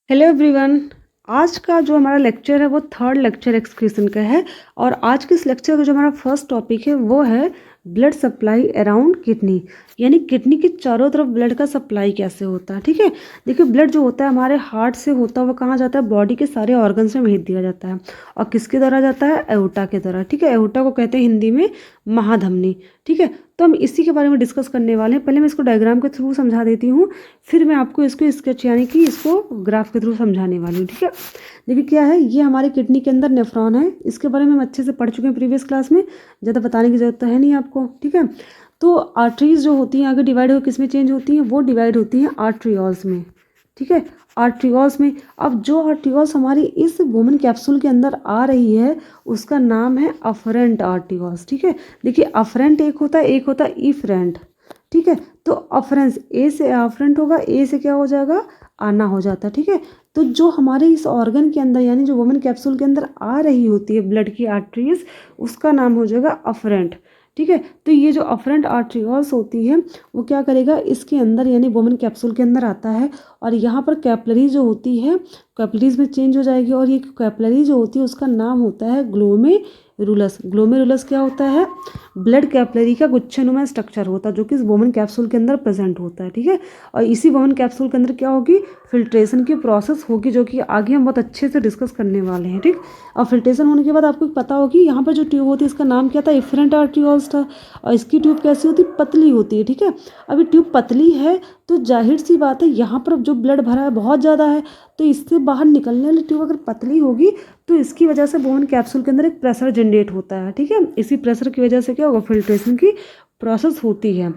Hello everyone. आज का जो हमारा लेक्चर है वो थर्ड लेक्चर एक्सक्रीशन का है और आज के इस लेक्चर का जो हमारा फर्स्ट टॉपिक है वो है ब्लड सप्लाई अराउंड किडनी, यानी किडनी के चारों तरफ ब्लड का सप्लाई कैसे होता है। ठीक है, देखिए ब्लड जो होता है हमारे हार्ट से होता हुआ कहाँ जाता है, बॉडी के सारे ऑर्गन्स में भेज दिया जाता है और किसके द्वारा जाता है, एओर्टा के द्वारा। ठीक है, एओर्टा को कहते हैं हिंदी में महाधमनी। ठीक है, तो हम इसी के बारे में डिस्कस करने वाले हैं। पहले मैं इसको डायग्राम के थ्रू समझा देती हूँ, फिर मैं आपको इसको स्केच यानी कि इसको ग्राफ के थ्रू समझाने वाली हूँ। ठीक है, देखिए क्या है, ये हमारे किडनी के अंदर नेफ्रॉन है। इसके बारे में हम अच्छे से पढ़ चुके हैं प्रीवियस क्लास में, ज़्यादा बताने की जरूरत तो है नहीं आपको। ठीक है, तो आर्टरीज जो होती हैं आगे डिवाइड हो किस में चेंज होती हैं, वो डिवाइड होती हैं आर्ट्रियोल्स में। ठीक है, आर्ट्रियोल्स में। अब जो आर्ट्रियोल्स हमारी इस वुमेन कैप्सूल के अंदर आ रही है उसका नाम है अफरेंट आर्ट्रियोल्स। ठीक है, देखिए अफरेंट एक होता है, एक होता है इफरेंट। ठीक है, तो अफरेंस ए से अफरेंट होगा, ए से क्या हो जाएगा, आना हो जाता है। ठीक है, तो जो हमारे इस ऑर्गन के अंदर यानी जो वुमेन कैप्सूल के अंदर आ रही होती है ब्लड की आर्टरीज, उसका नाम हो जाएगा अफरेंट। ठीक है, तो ये जो अफरेंट आर्टरीज होती है वो क्या करेगा, इसके अंदर यानी वुमेन कैप्सूल के अंदर आता है और यहाँ पर कैपलरी जो होती है कैपलरीज में चेंज हो जाएगी और ये कैपलरी जो होती है उसका नाम होता है ग्लोमेरुलस। ग्लोमेरुलस क्या होता है, ब्लड कैपलरी का गुच्छनुमा स्ट्रक्चर होता है जो कि इस वुमेन कैप्सूल के अंदर प्रेजेंट होता है। ठीक है, और इसी वुमेन कैप्सूल के अंदर क्या होगी, फिल्ट्रेशन की प्रोसेस होगी जो कि आगे हम बहुत अच्छे से डिस्कस करने वाले हैं। ठीक, और फिल्ट्रेशन होने के बाद आपको पता होगी यहाँ पर जो ट्यूब होती है इसका नाम क्या था, इफरेंट आर्ट्रियोल्स था और इसकी ट्यूब कैसी होती है, पतली होती है। ठीक है, अभी ट्यूब पतली है तो जाहिर सी बात है यहाँ पर जो ब्लड भरा है बहुत ज़्यादा है, तो इससे बाहर निकलने वाली ट्यूब अगर पतली होगी तो इसकी वजह से वुमेन कैप्सूल के अंदर एक प्रेशर जनरेट होता है। ठीक है, इसी प्रेशर की वजह से क्या होगा, फिल्ट्रेशन की प्रोसेस होती है।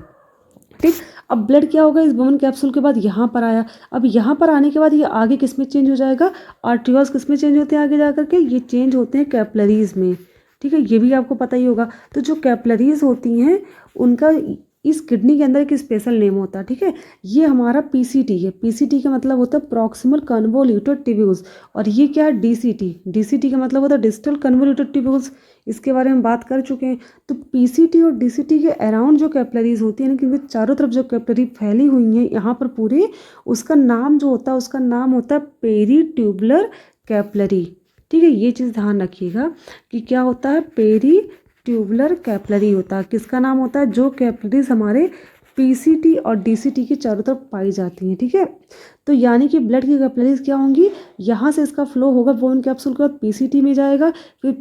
ठीक, अब ब्लड क्या होगा, इस वुमेन कैप्सूल के बाद यहाँ पर आया। अब यहाँ पर आने के बाद ये आगे किस में चेंज हो जाएगा, आर्ट्रियोल्स किस में चेंज होते हैं आगे जाकर के, ये चेंज होते हैं कैपलरीज में। ठीक है, ये भी आपको पता ही होगा। तो जो कैपलरीज होती हैं उनका इस किडनी के अंदर एक स्पेशल नेम होता है। ठीक है, ये हमारा पीसीटी है। पीसीटी का मतलब होता है प्रॉक्सिमल कन्वोल्यूटेड ट्यूब्यूल्स और ये क्या है, डीसीटी। डीसीटी का मतलब होता है डिस्टल कन्वोल्यूटेड ट्यूब्यूल्स, इसके बारे में बात कर चुके हैं। तो पीसीटी और डीसीटी के अराउंड जो कैपलरीज होती है क्योंकि चारों तरफ जो कैपलरी फैली हुई हैं यहाँ पर पूरे, उसका नाम जो होता है उसका नाम होता है पेरी ट्यूबुलर कैपलरी। ठीक है, ये चीज़ ध्यान रखिएगा कि क्या होता है, पेरी ट्यूबुलर कैपलरी होता है। किसका नाम होता है, जो कैपलरीज हमारे पीसीटी और डीसीटी की चारों तरफ पाई जाती हैं। ठीक है, तो यानी कि ब्लड की कैपलरीज क्या होंगी, यहाँ से इसका फ्लो होगा वुमेन कैप्सूल के बाद पीसीटी में जाएगा, फिर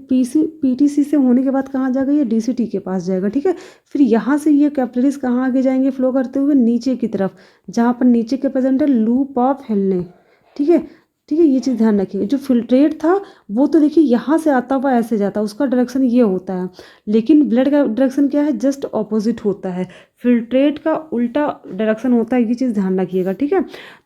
पीटीसी से होने के बाद कहाँ जाएगा, ये डीसीटी के पास जाएगा। ठीक है, फिर यहाँ से ये कैपलरीज कहाँ आगे जाएंगे फ्लो करते हुए, नीचे की तरफ, जहाँ पर नीचे के प्रेजेंट है लूप ऑफ हेलने। ठीक है, ठीक है, ये चीज़ ध्यान रखिए। जो फिल्ट्रेट था वो तो देखिए यहाँ से आता हुआ ऐसे जाता है, उसका डायरेक्शन ये होता है, लेकिन ब्लड का डायरेक्शन क्या है, जस्ट ऑपोजिट होता है। फिल्ट्रेट का उल्टा डायरेक्शन होता है, ये चीज़ ध्यान रखिएगा। ठीक है,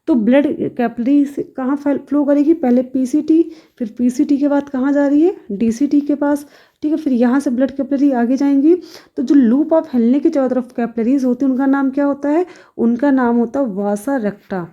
तो ब्लड कैपलरी से कहाँ फ्लो करेगी, पहले पीसीटी, फिर पीसीटी के बाद कहाँ जा रही है, डीसीटी के पास। ठीक है, फिर यहाँ से ब्लड कैपलरी आगे जाएंगी। तो जो लूप ऑफ हेलने की चारों तरफ कैपलरीज होती है उनका नाम क्या होता है, उनका नाम होता है वासा रेक्टा।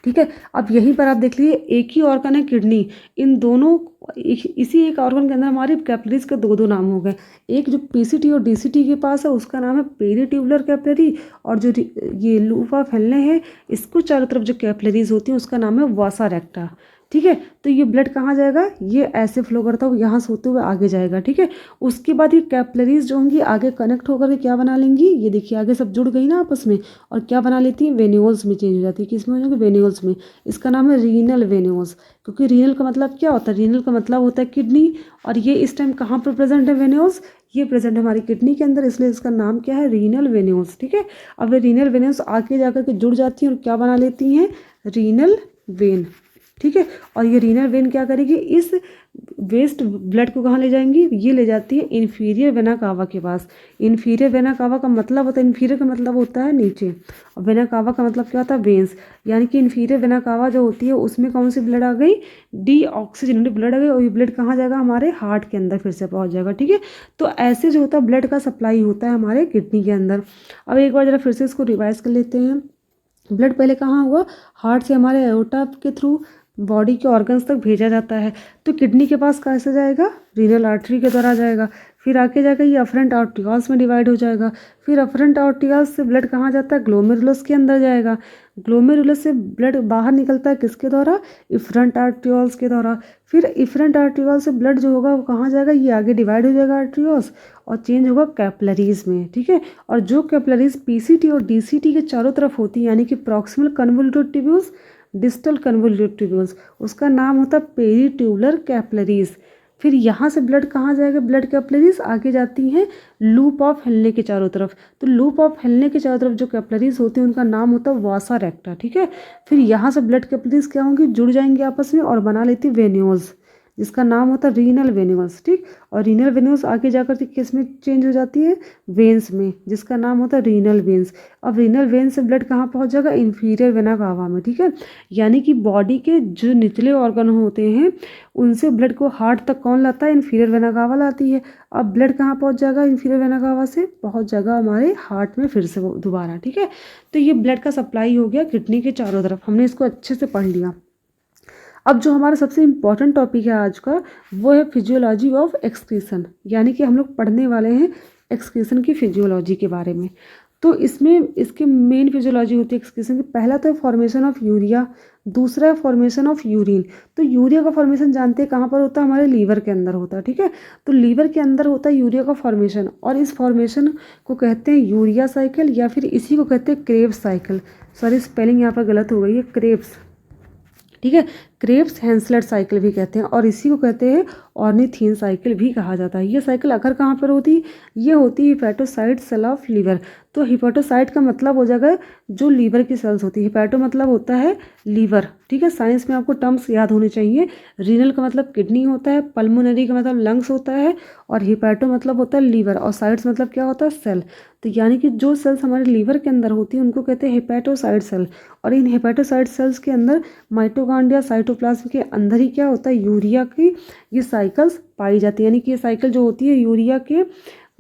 ठीक है, अब यहीं पर आप देख लीजिए एक ही ऑर्गन है किडनी, इन दोनों इसी एक ऑर्गन के अंदर हमारी कैपलरीज के दो दो नाम हो गए। एक जो पीसीटी और डीसीटी के पास है उसका नाम है पेरी ट्यूबुलर कैपलरी, और जो ये लूप ऑफ हेलने है इसको चारों तरफ जो कैपलरीज होती हैं उसका नाम है वासा रेक्टा। ठीक है, तो ये ब्लड कहाँ जाएगा, ये ऐसे फ्लो करता हुआ यहाँ से होते हुए आगे जाएगा। ठीक है, उसके बाद ये कैपलरीज जो होंगी आगे कनेक्ट होकर के क्या बना लेंगी, ये देखिए आगे सब जुड़ गई ना आपस में, और क्या बना लेती है, वेन्यूल्स में चेंज हो जाती है। किस में हो जाएगी, वेन्यूल्स में। इसका नाम है रीनल वेन्यूल्स, क्योंकि रीनल का मतलब क्या होता है, रीनल का मतलब होता है किडनी, और ये इस टाइम कहाँ पर प्रेजेंट है, वेन्यूल्स, ये प्रेजेंट है हमारी किडनी के अंदर, इसलिए इसका नाम क्या है, रीनल वेन्यूल्स। ठीक है, अब ये रीनल वेन्यूल्स आगे जाकर के जुड़ जाती हैं और क्या बना लेती हैं, रीनल वेन। ठीक है, और ये रीनल वेन क्या करेगी, इस वेस्ट ब्लड को कहाँ ले जाएंगी, ये ले जाती है इन्फीरियर वेना कावा के पास। इन्फीरियर वेना कावा का मतलब होता है, इन्फीरियर का मतलब होता है नीचे, और वेना कावा का मतलब क्या होता है, वेंस। यानी कि इन्फीरियर वेना कावा जो होती है उसमें कौन सी ब्लड आ गई, डीऑक्सीजनेटेड ब्लड आ गई, और ये ब्लड कहाँ जाएगा, हमारे हार्ट के अंदर फिर से पहुँच जाएगा। ठीक है, तो ऐसे जो होता है ब्लड का सप्लाई होता है हमारे किडनी के अंदर। अब एक बार जरा फिर से इसको रिवाइज कर लेते हैं। ब्लड पहले कहाँ हुआ, हार्ट से हमारे एओर्टा के थ्रू बॉडी के ऑर्गन्स तक भेजा जाता है। तो किडनी के पास कैसे जाएगा, रीनल आर्टरी के द्वारा जाएगा, फिर आके जाकर ये अफरेंट आर्टरियोल्स में डिवाइड हो जाएगा, फिर अफरेंट आर्टरियोल्स से ब्लड कहाँ जाता है, ग्लोमेरुलस के अंदर जाएगा, ग्लोमेरुलस से ब्लड बाहर निकलता है किसके द्वारा, इफरेंट आर्टरियोल्स के द्वारा, फिर इफरेंट आर्टरियोल्स से ब्लड जो होगा वो कहाँ जाएगा, ये आगे डिवाइड हो जाएगा आर्टरियोल्स और चेंज होगा कैपिलरीज में, ठीक है। और जो कैपिलरीज पीसीटी और डीसीटी के चारों तरफ होती है, यानी कि proximal convoluted tubules, distal convoluted tubules, उसका नाम होता है पेरीट्यूबुलर कैपिलरीज। फिर यहाँ से ब्लड कहाँ जाएगा, ब्लड कैपिलरीज आगे जाती हैं लूप ऑफ हेनले के चारों तरफ। तो लूप ऑफ हेनले के चारों तरफ जो कैपिलरीज होती हैं उनका नाम होता है वासा रेक्टा, ठीक है। फिर यहाँ से ब्लड कैपिलरीज क्या होंगी, जुड़ जाएंगे आपस में और बना लेती वेन्यूल्स, जिसका नाम होता है रीनल वेन्यूल्स, ठीक। और रीनल वेन्यूल्स आगे जाकर किस में चेंज हो जाती है, वेन्स में, जिसका नाम होता है रीनल वेन्स। अब रीनल वेन से ब्लड कहाँ पहुँच जाएगा, इन्फीरियर वेना कावा में, ठीक है। यानी कि बॉडी के जो निचले ऑर्गन होते हैं उनसे ब्लड को हार्ट तक कौन लाता है, इन्फीरियर वेना कावा लाती है। अब ब्लड कहाँ पहुँच जाएगा, इन्फीरियर वेना कावा से पहुँच जाएगा हमारे हार्ट में फिर से दोबारा, ठीक है। तो ये ब्लड का सप्लाई हो गया किडनी के चारों तरफ, हमने इसको अच्छे से पढ़ लिया। अब जो हमारा सबसे इम्पॉर्टेंट टॉपिक है आज का वो है फिजियोलॉजी ऑफ एक्सक्रीशन, यानी कि हम लोग पढ़ने वाले हैं एक्सक्रीशन की फिजियोलॉजी के बारे में। तो इसमें इसके मेन फिजियोलॉजी होती है एक्सक्रीशन की। पहला तो है फॉर्मेशन ऑफ यूरिया, दूसरा है फॉर्मेशन ऑफ यूरिन। तो यूरिया का फॉर्मेशन जानते हैं कहाँ पर होता है, हमारे लीवर के अंदर होता है, ठीक है। तो लीवर के अंदर होता है यूरिया का फॉर्मेशन और इस फॉर्मेशन को कहते हैं यूरिया साइकिल या फिर इसी को कहते हैं क्रेब्स साइकिल। सॉरी स्पेलिंग यहाँ पर गलत हो गई है, क्रेब्स, ठीक है, क्रेब्स हैंसलेट साइकिल भी कहते हैं और इसी को कहते हैं ऑर्निथीन साइकिल भी कहा जाता है। ये साइकिल अगर कहाँ पर होती, ये होती है हिपैटोसाइट सेल ऑफ लीवर। तो हिपैटोसाइट का मतलब हो जाएगा जो लीवर की सेल्स होती है, हिपैटो मतलब होता है लीवर, ठीक है। साइंस में आपको टर्म्स याद होने चाहिए। रीनल का मतलब किडनी होता है, पल्मोनरी का मतलब लंग्स होता है और हिपैटो मतलब होता है लीवर और साइट्स मतलब क्या होता है, सेल। तो यानी कि जो सेल्स हमारे लीवर के अंदर होती हैं उनको कहते हैं हिपैटोसाइट सेल। और इन हिपैटोसाइट सेल्स के अंदर माइटोकॉन्ड्रिया साइटोप्लाज्म के अंदर ही क्या होता है, यूरिया की ये साइकिल्स पाई जाती है। यानी कि ये साइकिल जो होती है यूरिया के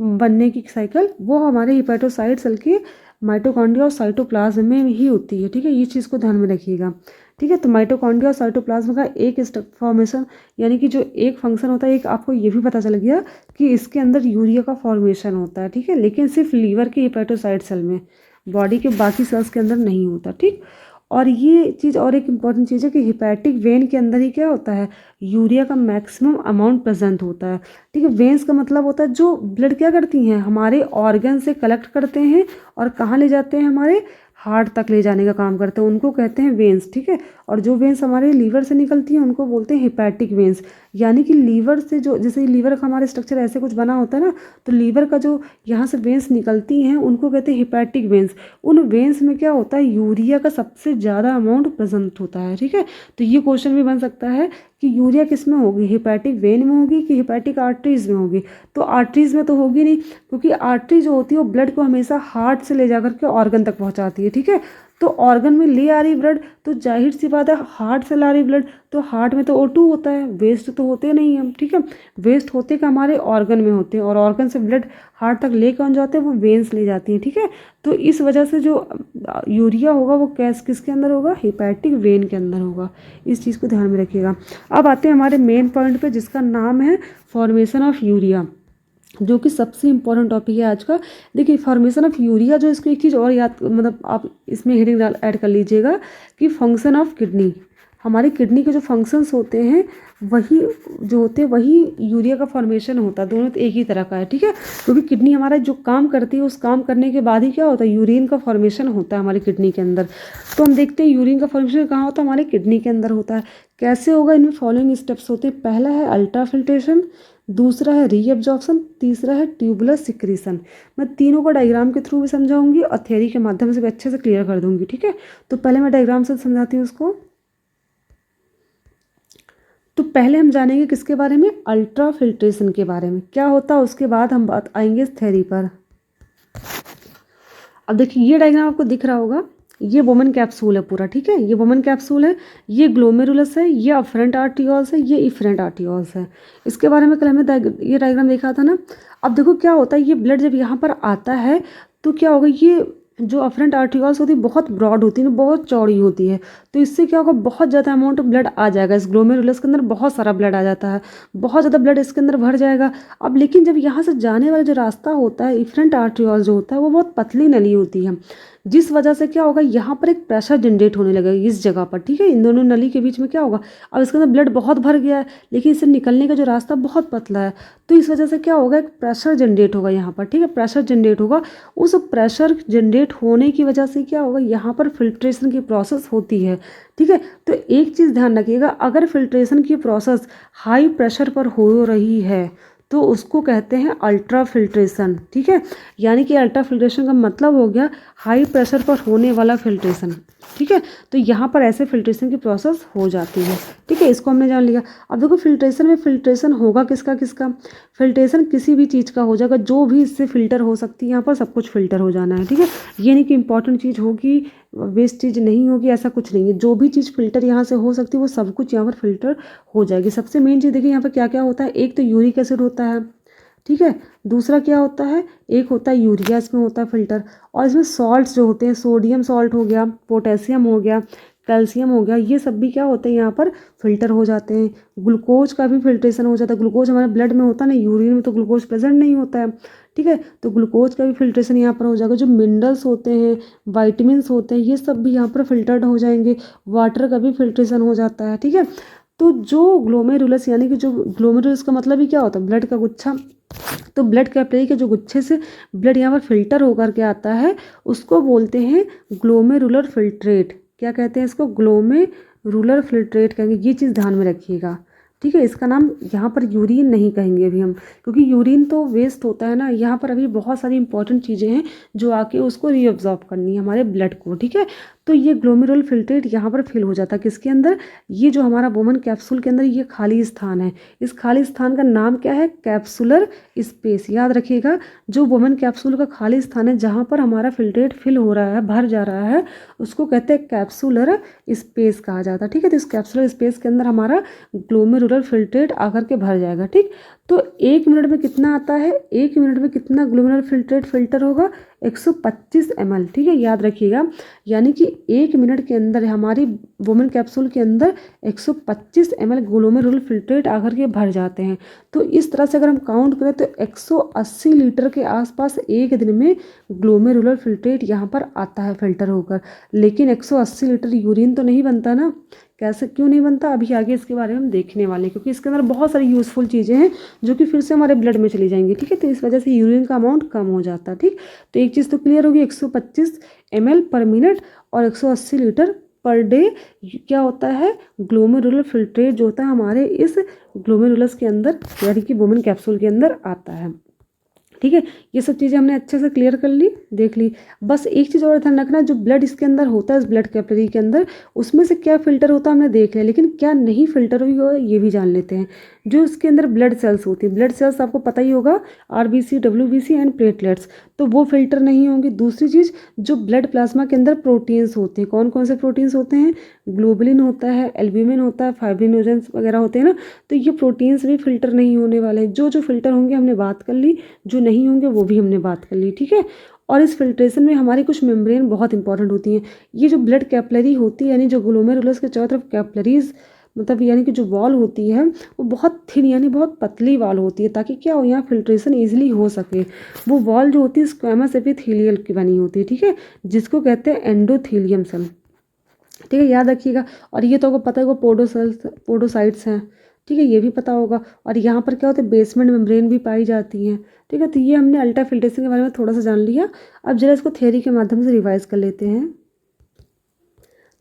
बनने की साइकिल वो हमारे हिपैटोसाइट सेल के माइटोकॉन्ड्रिया और साइटोप्लाज्म में ही होती है, ठीक है। ये चीज़ को ध्यान में रखिएगा, ठीक है। तो माइटोकॉन्ड्रिया और साइटोप्लाज्म का एक फॉर्मेशन यानी कि जो एक फंक्शन होता है, एक आपको ये भी पता चल गया कि इसके अंदर यूरिया का फॉर्मेशन होता है, ठीक है। लेकिन सिर्फ लीवर के हिपैटोसाइट सेल में, बॉडी के बाकी सेल्स के अंदर नहीं होता, ठीक। और ये चीज़ और एक इम्पॉर्टेंट चीज़ है कि हिपैटिक वेन के अंदर ही क्या होता है, यूरिया का मैक्सिमम अमाउंट प्रेजेंट होता है, ठीक है। वेन्स का मतलब होता है जो ब्लड क्या करती हैं, हमारे ऑर्गन से कलेक्ट करते हैं और कहाँ ले जाते हैं, हमारे हार्ट तक ले जाने का काम करते हैं, उनको कहते हैं वेन्स, ठीक है। और जो वेन्स हमारे लीवर से निकलती हैं उनको बोलते हैं हिपैटिक वेन्स। यानी कि लीवर से जो, जैसे लीवर का हमारे स्ट्रक्चर ऐसे कुछ बना होता है ना, तो लीवर का जो यहाँ से वेन्स निकलती हैं उनको कहते हैं हिपैटिक वेन्स। उन वेन्स में क्या होता है, यूरिया का सबसे ज़्यादा अमाउंट प्रेजेंट होता है, ठीक है। तो ये क्वेश्चन भी बन सकता है कि यूरिया किस में होगी, हिपैटिक वेन में होगी कि हिपैटिक आर्टरीज में होगी। तो आर्टरीज में तो होगी नहीं, क्योंकि आर्टरी जो होती है वो ब्लड को हमेशा हार्ट से ले जाकर के ऑर्गन तक पहुंचाती है, ठीक है। तो ऑर्गन में ले आ रही ब्लड, तो जाहिर सी बात है हार्ट से ला रही ब्लड, तो हार्ट में तो O2 होता है, वेस्ट तो होते नहीं हम, ठीक है। वेस्ट होते का हमारे ऑर्गन में होते हैं और ऑर्गन से ब्लड हार्ट तक ले कौन जाते हैं, वो वेन्स ले जाती हैं, ठीक है। तो इस वजह से जो यूरिया होगा वो किसके अंदर होगा, हिपैटिक वेन के अंदर होगा। इस चीज़ को ध्यान में रखिएगा। अब आते हैं हमारे मेन पॉइंट पे जिसका नाम है फॉर्मेशन ऑफ यूरिया, जो कि सबसे इंपॉर्टेंट टॉपिक है आज का। देखिए फॉर्मेशन ऑफ यूरिया जो, इसको एक चीज़ और याद, मतलब आप इसमें हेडिंग ऐड कर लीजिएगा कि फंक्शन ऑफ किडनी, हमारी किडनी के जो फंक्शंस होते हैं वही जो होते हैं वही यूरिया का फॉर्मेशन होता है, दोनों तो एक ही तरह का है, ठीक है। क्योंकि किडनी हमारा जो काम करती है उस काम करने के बाद ही क्या होता है, यूरिन का फॉर्मेशन होता है हमारी किडनी के अंदर। तो हम देखते हैं यूरिन का फॉर्मेशन कहाँ होता है, हमारे किडनी के अंदर होता है। कैसे होगा, इनमें फॉलोइंग स्टेप्स होते हैं। पहला है अल्ट्राफिल्ट्रेशन, दूसरा है रीअब्जॉर्प्शन, तीसरा है ट्यूबुलर सिक्रीशन। मैं तीनों को डायग्राम के थ्रू भी समझाऊंगी और थ्योरी के माध्यम से भी अच्छे से क्लियर कर दूंगी, ठीक है। तो पहले मैं डायग्राम से समझाती हूँ उसको। तो पहले हम जानेंगे किसके बारे में, अल्ट्राफिल्ट्रेशन के बारे में क्या होता है, उसके बाद हम बात आएंगे इस थ्योरी पर। अब देखिए ये डायग्राम आपको दिख रहा होगा, ये वोमन कैप्सूल है पूरा, ठीक है। ये वोमन कैप्सूल है, ये ग्लोमेरुलस है, ये अफरेंट आर्टियोल्स है, ये इफरेंट आर्टियोल्स है। इसके बारे में कल हमने ये डायग्राम देखा था ना। अब देखो क्या होता है, ये ब्लड जब यहाँ पर आता है तो क्या होगा, ये जो अफरेंट आर्टिकल्स होती है बहुत ब्रॉड होती है, बहुत चौड़ी होती है। तो इससे क्या होगा, बहुत ज़्यादा अमाउंट ऑफ ब्लड आ जाएगा, इस ग्लोमेरुलस के अंदर बहुत सारा ब्लड आ जाता है, बहुत ज़्यादा ब्लड इसके अंदर भर जाएगा। अब लेकिन जब यहाँ से जाने वाला जो रास्ता होता है, इफरेंट आर्टिकल जो होता है, वो बहुत पतली नली होती है, जिस वजह से क्या होगा, यहाँ पर एक प्रेशर जनरेट होने लगेगा इस जगह पर। ठीक है, इन दोनों नली के बीच में क्या होगा, अब इसके अंदर ब्लड बहुत भर गया है, लेकिन इससे निकलने का जो रास्ता बहुत पतला है, तो इस वजह से क्या होगा, एक प्रेशर जनरेट होगा यहाँ पर। ठीक है, प्रेशर जनरेट होगा। उस प्रेशर जनरेट होने की वजह से क्या होगा, यहाँ पर फिल्ट्रेशन की प्रोसेस होती है। ठीक है, तो एक चीज़ ध्यान रखिएगा, अगर फिल्ट्रेशन की प्रोसेस हाई प्रेशर पर हो रही है तो उसको कहते हैं अल्ट्रा फिल्ट्रेशन। ठीक है, यानी कि अल्ट्रा फिल्ट्रेशन का मतलब हो गया हाई प्रेशर पर होने वाला फिल्ट्रेशन। ठीक है, तो यहाँ पर ऐसे फिल्ट्रेशन की प्रोसेस हो जाती है। ठीक है, इसको हमने जान लिया। अब देखो फिल्ट्रेशन में फिल्ट्रेशन होगा किसका किसका, फिल्ट्रेशन किसी भी चीज़ का हो जाएगा, जो भी इससे फिल्टर हो सकती है, यहाँ पर सब कुछ फिल्टर हो जाना है। ठीक है, ये नहीं कि इंपॉर्टेंट चीज़ होगी वेस्ट चीज़ नहीं होगी, ऐसा कुछ नहीं है। जो भी चीज़ फिल्टर यहाँ से हो सकती है वो सब कुछ यहाँ पर फिल्टर हो जाएगी। सबसे मेन चीज़ देखिए यहाँ पर क्या क्या होता है, एक तो यूरिक एसिड होता है। ठीक है, दूसरा क्या होता है, एक होता है यूरिया, इसमें होता है फिल्टर। और इसमें सॉल्ट्स जो होते हैं, सोडियम सॉल्ट हो गया, पोटेशियम हो गया, कैल्शियम हो गया, ये सब भी क्या होते हैं यहाँ पर फिल्टर हो जाते हैं। ग्लूकोज का भी फिल्ट्रेशन हो जाता है। ग्लूकोज हमारे ब्लड में होता है ना, यूरिन में तो ग्लूकोज प्रेजेंट नहीं होता है। ठीक है, तो ग्लूकोज का भी फिल्ट्रेशन यहाँ पर हो जाएगा। जो मिनरल्स होते हैं, वाइटमिन्स होते हैं, ये सब भी यहाँ पर फिल्टर्ड हो जाएंगे। वाटर का भी फिल्ट्रेशन हो जाता है। ठीक है, तो जो ग्लोमेरुलस, यानी कि जो ग्लोमेरुलस का मतलब ही क्या होता है, ब्लड का गुच्छा। तो ब्लड कैपिलरी के जो गुच्छे से ब्लड यहाँ पर फिल्टर होकर के आता है, उसको बोलते हैं ग्लोमेरुलर फिल्ट्रेट। क्या कहते हैं इसको, ग्लोमेरुलर फिल्ट्रेट कहेंगे। ये चीज़ ध्यान में रखिएगा। ठीक है, इसका नाम यहाँ पर यूरिन नहीं कहेंगे अभी हम, क्योंकि यूरिन तो वेस्ट होता है ना। यहाँ पर अभी बहुत सारी इंपॉर्टेंट चीज़ें हैं जो आके उसको रीअब्जॉर्ब करनी है हमारे ब्लड को। ठीक है, तो ये ग्लोमेरुलर फिल्ट्रेट यहाँ पर फिल हो जाता है किसके अंदर, ये जो हमारा वुमेन कैप्सूल के अंदर ये खाली स्थान है, इस खाली स्थान का नाम क्या है, कैप्सुलर स्पेस। याद रखिएगा, जो वुमेन कैप्सूल का खाली स्थान है जहाँ पर हमारा फिल्ट्रेट फिल हो रहा है, भर जा रहा है, उसको कहते हैं कैप्सुलर स्पेस कहा जाता है। ठीक है, तो इस कैप्सुलर स्पेस के अंदर हमारा ग्लोमेरुलर फिल्ट्रेट आकर के भर जाएगा। ठीक, तो 1 मिनट में कितना आता है, 1 मिनट में कितना ग्लोमेरुलर फिल्ट्रेट फिल्टर होगा, 125 ml। ठीक है, याद रखिएगा, यानी कि 1 मिनट के अंदर हमारी वुमेन कैप्सूल के अंदर 125 ml ग्लोमेरुलर फिल्ट्रेट आकर के भर जाते हैं। तो इस तरह से अगर हम काउंट करें तो 180 लीटर के आसपास एक दिन में ग्लोमेरुलर फिल्ट्रेट यहाँ पर आता है फिल्टर होकर। लेकिन 180 लीटर यूरिन तो नहीं बनता ना, कैसे क्यों नहीं बनता, अभी आगे इसके बारे में हम देखने वाले हैं, क्योंकि इसके अंदर बहुत सारी यूज़फुल चीज़ें हैं जो कि फिर से हमारे ब्लड में चली जाएंगी। ठीक है, तो इस वजह से यूरिन का अमाउंट कम हो जाता है। ठीक, तो एक चीज़ तो क्लियर होगी, 125 ml पर मिनट और 180 लीटर पर डे क्या होता है, ग्लोमेरुलर फिल्ट्रेट जो होता है हमारे इस ग्लोमेरुलस के अंदर, यानी कि वुमेन कैप्सूल के अंदर आता है। ठीक है, ये सब चीज़ें हमने अच्छे से क्लियर कर ली, देख ली। बस एक चीज़ और ध्यान रखना, जो ब्लड इसके अंदर होता है, इस ब्लड कैपिलरी के अंदर, उसमें से क्या फिल्टर होता है हमने देख लिया, लेकिन क्या नहीं फिल्टर हुई हो ये भी जान लेते हैं। जो इसके अंदर ब्लड सेल्स होती है, ब्लड सेल्स आपको पता ही होगा, RBC, WBC एंड प्लेटलेट्स, तो वो फिल्टर नहीं होंगे। दूसरी चीज़, जो ब्लड प्लाज्मा के अंदर प्रोटीन्स होते हैं, कौन कौन से प्रोटीन्स होते हैं, ग्लोबुलिन होता है, एल्ब्यूमिन होता है, फाइब्रिनोजेंस वगैरह होते हैं ना, तो ये प्रोटीन्स भी फिल्टर नहीं होने वाले हैं। जो जो फिल्टर होंगे हमने बात कर ली, जो नहीं होंगे वो भी हमने बात कर ली। ठीक है, और इस फिल्ट्रेशन में हमारी कुछ मेम्ब्रेन बहुत इंपॉर्टेंट होती हैं। ये जो ब्लड कैपिलरी होती है, यानी जो ग्लोमेरुलस के चारों तरफ कैपिलरीज, मतलब यानी कि जो वॉल होती है वो बहुत थिन यानी बहुत पतली वॉल होती है, ताकि क्या हो, यहाँ फिल्ट्रेशन ईजिली हो सके। वो वॉल जो होती है स्क्वैमस एपिथेलियल की बनी होती है। ठीक है, जिसको कहते हैं एंडोथेलियम सेल। ठीक है, याद रखिएगा। और ये तो आपको पता है वो पोडोसाइट्स हैं। ठीक है, ये भी पता होगा। और यहाँ पर क्या होता है, बेसमेंट मेम्ब्रेन भी पाई जाती हैं। ठीक है, तो ये हमने अल्ट्रा फिल्ट्रेशन के बारे में थोड़ा सा जान लिया। अब जरा इसको थ्योरी के माध्यम से रिवाइज कर लेते हैं।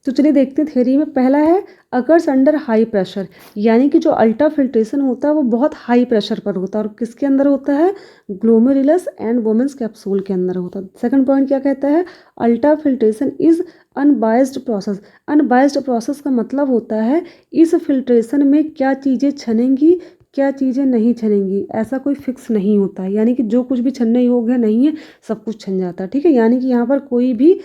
तो चलिए देखते हैं थ्योरी में। पहला है अकर्स अंडर हाई प्रेशर, यानी कि जो अल्ट्रा फिल्ट्रेशन होता है वो बहुत हाई प्रेशर पर होता है, और किसके अंदर होता है, ग्लोमेरुलस एंड वुमेन्स कैप्सूल के अंदर होता है। सेकंड पॉइंट क्या कहता है, ultra filtration is unbiased process. Unbiased process का मतलब होता है इस फिल्ट्रेशन में क्या चीज़ें छनेंगी, क्या चीज़ें नहीं छनेंगी, ऐसा कोई फिक्स नहीं होता है, यानी कि जो कुछ भी छनने योग्य नहीं है सब कुछ छन जाता है। ठीक है, यानी कि यहाँ पर कोई भी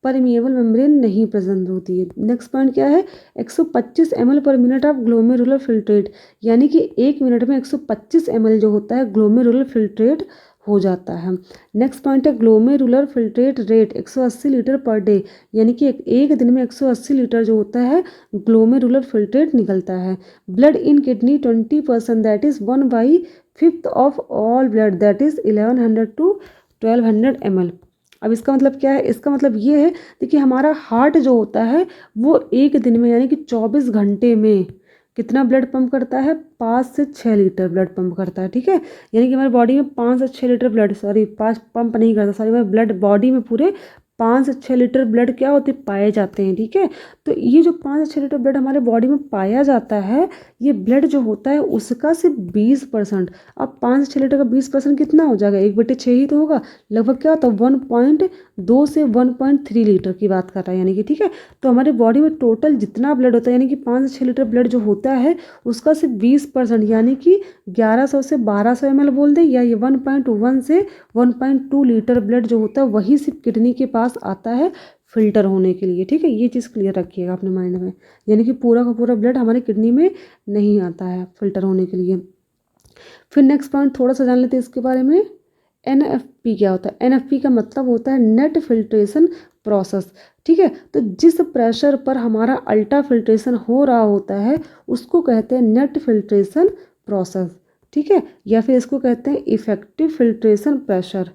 परमिएबल मेम्ब्रेन नहीं प्रेजेंट होती है। नेक्स्ट पॉइंट क्या है, 125 ml पर मिनट ऑफ ग्लोमेरुलर फिल्ट्रेट, यानी कि 1 मिनट में 125 ml जो होता है ग्लोमेरुलर फिल्ट्रेट हो जाता है। नेक्स्ट पॉइंट है glomerular filtrate rate 180 litre per day, यानी कि एक दिन में 180 लीटर जो होता है ग्लोमेरुलर फिल्ट्रेट निकलता है। Blood in kidney 20% that is 1/5 of all blood that is 1100 to 1200 ml। अब इसका मतलब क्या है? इसका मतलब ये है, देखिए हमारा हार्ट जो होता है वो एक दिन में यानी कि 24 घंटे में कितना ब्लड पंप करता है? 5 से 6 लीटर ब्लड पंप करता है, ठीक है। यानी कि हमारी बॉडी में 5 से 6 लीटर ब्लड, सॉरी 5 पंप नहीं करता, सॉरी हमारे ब्लड बॉडी में पूरे 5 से 6 लीटर ब्लड क्या होते पाए जाते हैं, ठीक है। तो ये जो 5 से 6 लीटर ब्लड हमारे बॉडी में पाया जाता है, ये ब्लड जो होता है उसका सिर्फ 20%। अब 5 से 6 लीटर का 20% कितना हो जाएगा? 1/6 ही तो होगा, लगभग क्या होता है 1.2 से 1.3 लीटर की बात कर रहा है, यानी कि ठीक है। तो हमारे बॉडी में टोटल जितना ब्लड होता है यानी कि 5 से 6 लीटर ब्लड जो होता है उसका सिर्फ 20% यानी कि 1100 से 1200 ml बोल दें, या ये 1.1 से 1.2 लीटर ब्लड जो होता है वही सिर्फ किडनी के पास आता है फिल्टर होने के लिए, ठीक है। ये चीज़ क्लियर रखिएगा अपने माइंड में, यानी कि पूरा का पूरा ब्लड हमारे किडनी में नहीं आता है फिल्टर होने के लिए। फिर नेक्स्ट पॉइंट थोड़ा सा जान लेते हैं इसके बारे में। NFP क्या होता है? NFP का मतलब होता है नेट फिल्ट्रेशन प्रोसेस, ठीक है। तो जिस प्रेशर पर हमारा अल्ट्रा फिल्ट्रेशन हो रहा होता है उसको कहते हैं नेट फिल्ट्रेशन प्रोसेस, ठीक है। या फिर इसको कहते हैं इफेक्टिव फिल्ट्रेशन प्रेशर,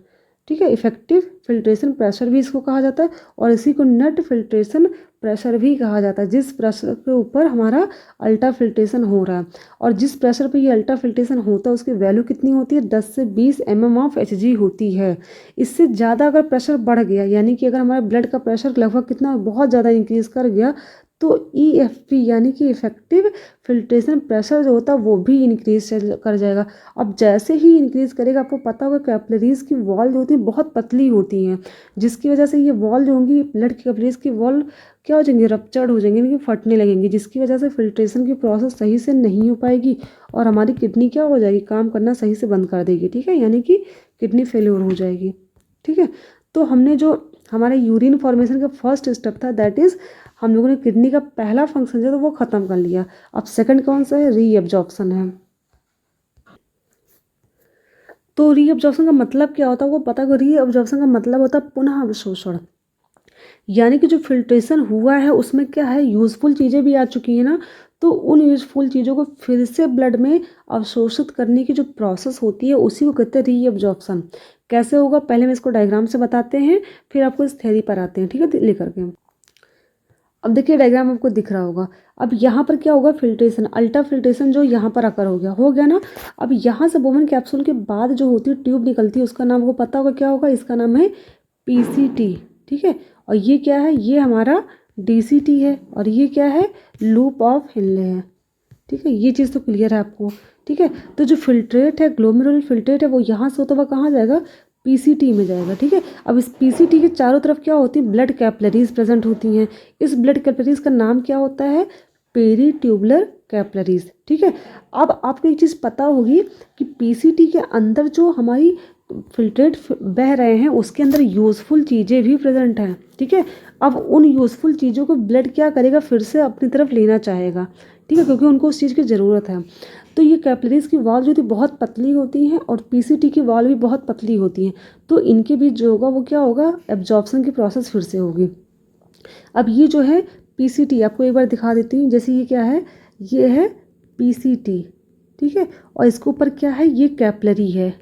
ठीक है। इफेक्टिव फिल्ट्रेशन प्रेशर भी इसको कहा जाता है और इसी को नेट फिल्ट्रेशन प्रेशर भी कहा जाता है, जिस प्रेशर के ऊपर हमारा अल्ट्रा फिल्ट्रेशन हो रहा है। और जिस प्रेशर पे ये अल्ट्रा फिल्ट्रेशन होता है उसकी वैल्यू कितनी होती है? 10 से 20 mm ऑफ Hg होती है। इससे ज़्यादा अगर प्रेशर बढ़ गया, यानी कि अगर हमारे ब्लड का प्रेशर लगभग कितना बहुत ज़्यादा इंक्रीज़ कर गया, तो EFP यानी कि इफेक्टिव फिल्ट्रेशन प्रेशर जो होता है वो भी इंक्रीज कर जाएगा। अब जैसे ही इंक्रीज़ करेगा, आपको पता होगा कैपिलरीज की वॉल जो होती है बहुत पतली होती हैं, जिसकी वजह से ये वॉल जो होंगी ब्लड की कैपिलरीज की वॉल क्या हो जाएंगी? रप्चर्ड हो जाएंगी, यानी कि फटने लगेंगी, जिसकी वजह से फिल्ट्रेशन की प्रोसेस सही से नहीं हो पाएगी और हमारी किडनी क्या हो जाएगी? काम करना सही से बंद कर देगी, ठीक है। यानी कि किडनी फेल्योर हो जाएगी, ठीक है। तो हमने जो हमारे यूरिन फॉर्मेशन का फर्स्ट स्टेप था दैट इज़ हम लोगों ने किडनी का पहला फंक्शन जो था वो ख़त्म कर लिया। अब सेकंड कौन सा है? रीअब्जॉर्प्शन है। तो रीअब्जॉर्प्शन का मतलब क्या होता है वो पता करो। रीअब्जॉर्प्शन का मतलब होता है पुनः अवशोषण, यानी कि जो फिल्ट्रेशन हुआ है उसमें क्या है यूज़फुल चीज़ें भी आ चुकी हैं ना, तो उन यूज़फुल चीज़ों को फिर से ब्लड में अवशोषित करने की जो प्रोसेस होती है उसी को कहते हैं रीअब्जॉर्प्शन। कैसे होगा पहले हम इसको डायग्राम से बताते हैं, फिर आपको इस थ्योरी पर आते हैं, ठीक है, लेकर के। अब देखिए डायग्राम आपको दिख रहा होगा। अब यहाँ पर क्या होगा? फिल्ट्रेशन, अल्ट्रा फिल्ट्रेशन जो यहाँ पर आकर हो गया ना। अब यहाँ से बोमन कैप्सूल के बाद जो होती है ट्यूब निकलती है, उसका नाम आपको पता होगा क्या होगा? इसका नाम है PCT, ठीक है। और ये क्या है? ये हमारा DCT है और ये क्या है? लूप ऑफ हिनले है, ठीक है। ये चीज़ तो क्लियर है आपको, ठीक है। तो जो फिल्ट्रेट है, ग्लोमेरुलर फिल्ट्रेट है, वो यहाँ से होता हुआ कहाँ जाएगा? PCT में जाएगा, ठीक है। अब इस PCT के चारों तरफ क्या होती है? ब्लड कैपिलरीज प्रेजेंट होती हैं। इस ब्लड कैपिलरीज का नाम क्या होता है? पेरीट्यूबुलर कैपिलरीज, ठीक है। अब आपको एक चीज़ पता होगी कि PCT के अंदर जो हमारी फिल्ट्रेट बह रहे हैं उसके अंदर यूज़फुल चीज़ें भी प्रेजेंट हैं, ठीक है। अब उन यूज़फुल चीज़ों को ब्लड क्या करेगा? फिर से अपनी तरफ लेना चाहेगा, ठीक है, क्योंकि उनको उस चीज़ की ज़रूरत है। तो ये कैपिलरीज की वॉल जो थी बहुत पतली होती हैं और PCT की वॉल भी बहुत पतली होती हैं, तो इनके बीच जो होगा वो क्या होगा? एब्जॉर्प्शन की प्रोसेस फिर से होगी। अब ये जो है PCT आपको एक बार दिखा देती हूँ। जैसे ये क्या है? ये है PCT, ठीक है। और इसके ऊपर क्या है? ये कैपिलरी है।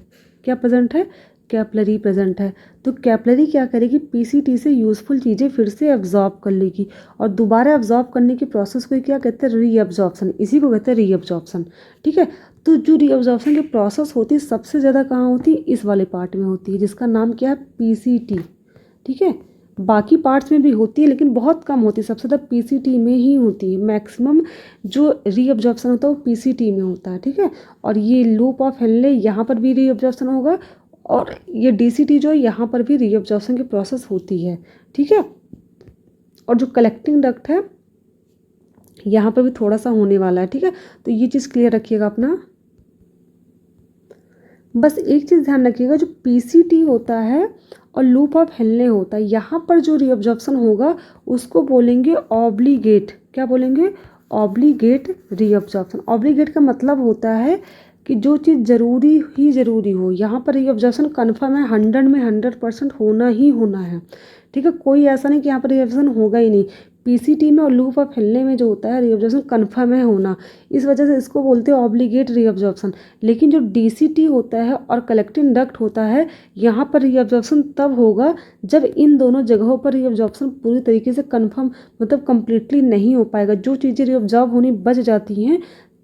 क्या प्रेजेंट है? कैपिलरी प्रेजेंट है। तो कैपिलरी क्या करेगी? PCT से यूज़फुल चीज़ें फिर से एब्जॉर्ब कर लेगी और दोबारा एब्जॉर्ब करने की प्रोसेस को क्या कहते हैं? रीअब्जॉर्प्शन। इसी को कहते हैं रीअब्जॉर्प्शन, ठीक है। तो जो रीअब्जॉर्प्शन की प्रोसेस होती है सबसे ज़्यादा कहाँ होती है? इस वाले पार्ट में होती है, जिसका नाम क्या है? PCT, ठीक है। बाकी पार्ट्स में भी होती है लेकिन बहुत कम होती है, सबसे ज़्यादा PCT में ही होती है। मैक्सिमम जो रीअब्जॉर्प्शन होता है वो PCT में होता है, ठीक है। और ये लूप ऑफ हेनले यहाँ पर भी रीअब्जॉर्प्शन होगा और ये DCT जो है यहाँ पर भी रीअब्जॉर्प्शन की प्रोसेस होती है, ठीक है। और जो कलेक्टिंग डक्ट है यहाँ पर भी थोड़ा सा होने वाला है, ठीक है। तो ये चीज़ क्लियर रखिएगा अपना। बस एक चीज़ ध्यान रखिएगा, जो PCT होता है और लूप ऑफ हेनले होता है, यहाँ पर जो रीअब्जॉर्प्शन होगा उसको बोलेंगे ऑब्लिगेट। क्या बोलेंगे? Obligate reabsorption. ऑब्लिगेट का मतलब होता है कि जो चीज़ ज़रूरी हो, यहाँ पर रीअब्जॉर्प्शन कन्फर्म है, 100 में 100% होना ही होना है। ठीक है, कोई ऐसा नहीं कि यहाँ पर रीअब्जॉर्प्शन होगा ही नहीं। पीसीटी में और लूप ऑफ हिलने में जो होता है रीअब्जॉर्प्शन कन्फर्म है होना, इस वजह से इसको बोलते हैं ऑब्लिगेट रीअब्जॉर्प्शन। लेकिन जो डीसीटी होता है और कलेक्टिंग डक्ट होता है, यहाँ पर रीअब्जॉर्प्शन तब होगा जब इन दोनों जगहों पर रीअब्जॉर्प्शन पूरी तरीके से कन्फर्म मतलब कम्प्लीटली नहीं हो पाएगा। जो चीज़ें रीअब्जॉर्ब होनी बच जाती हैं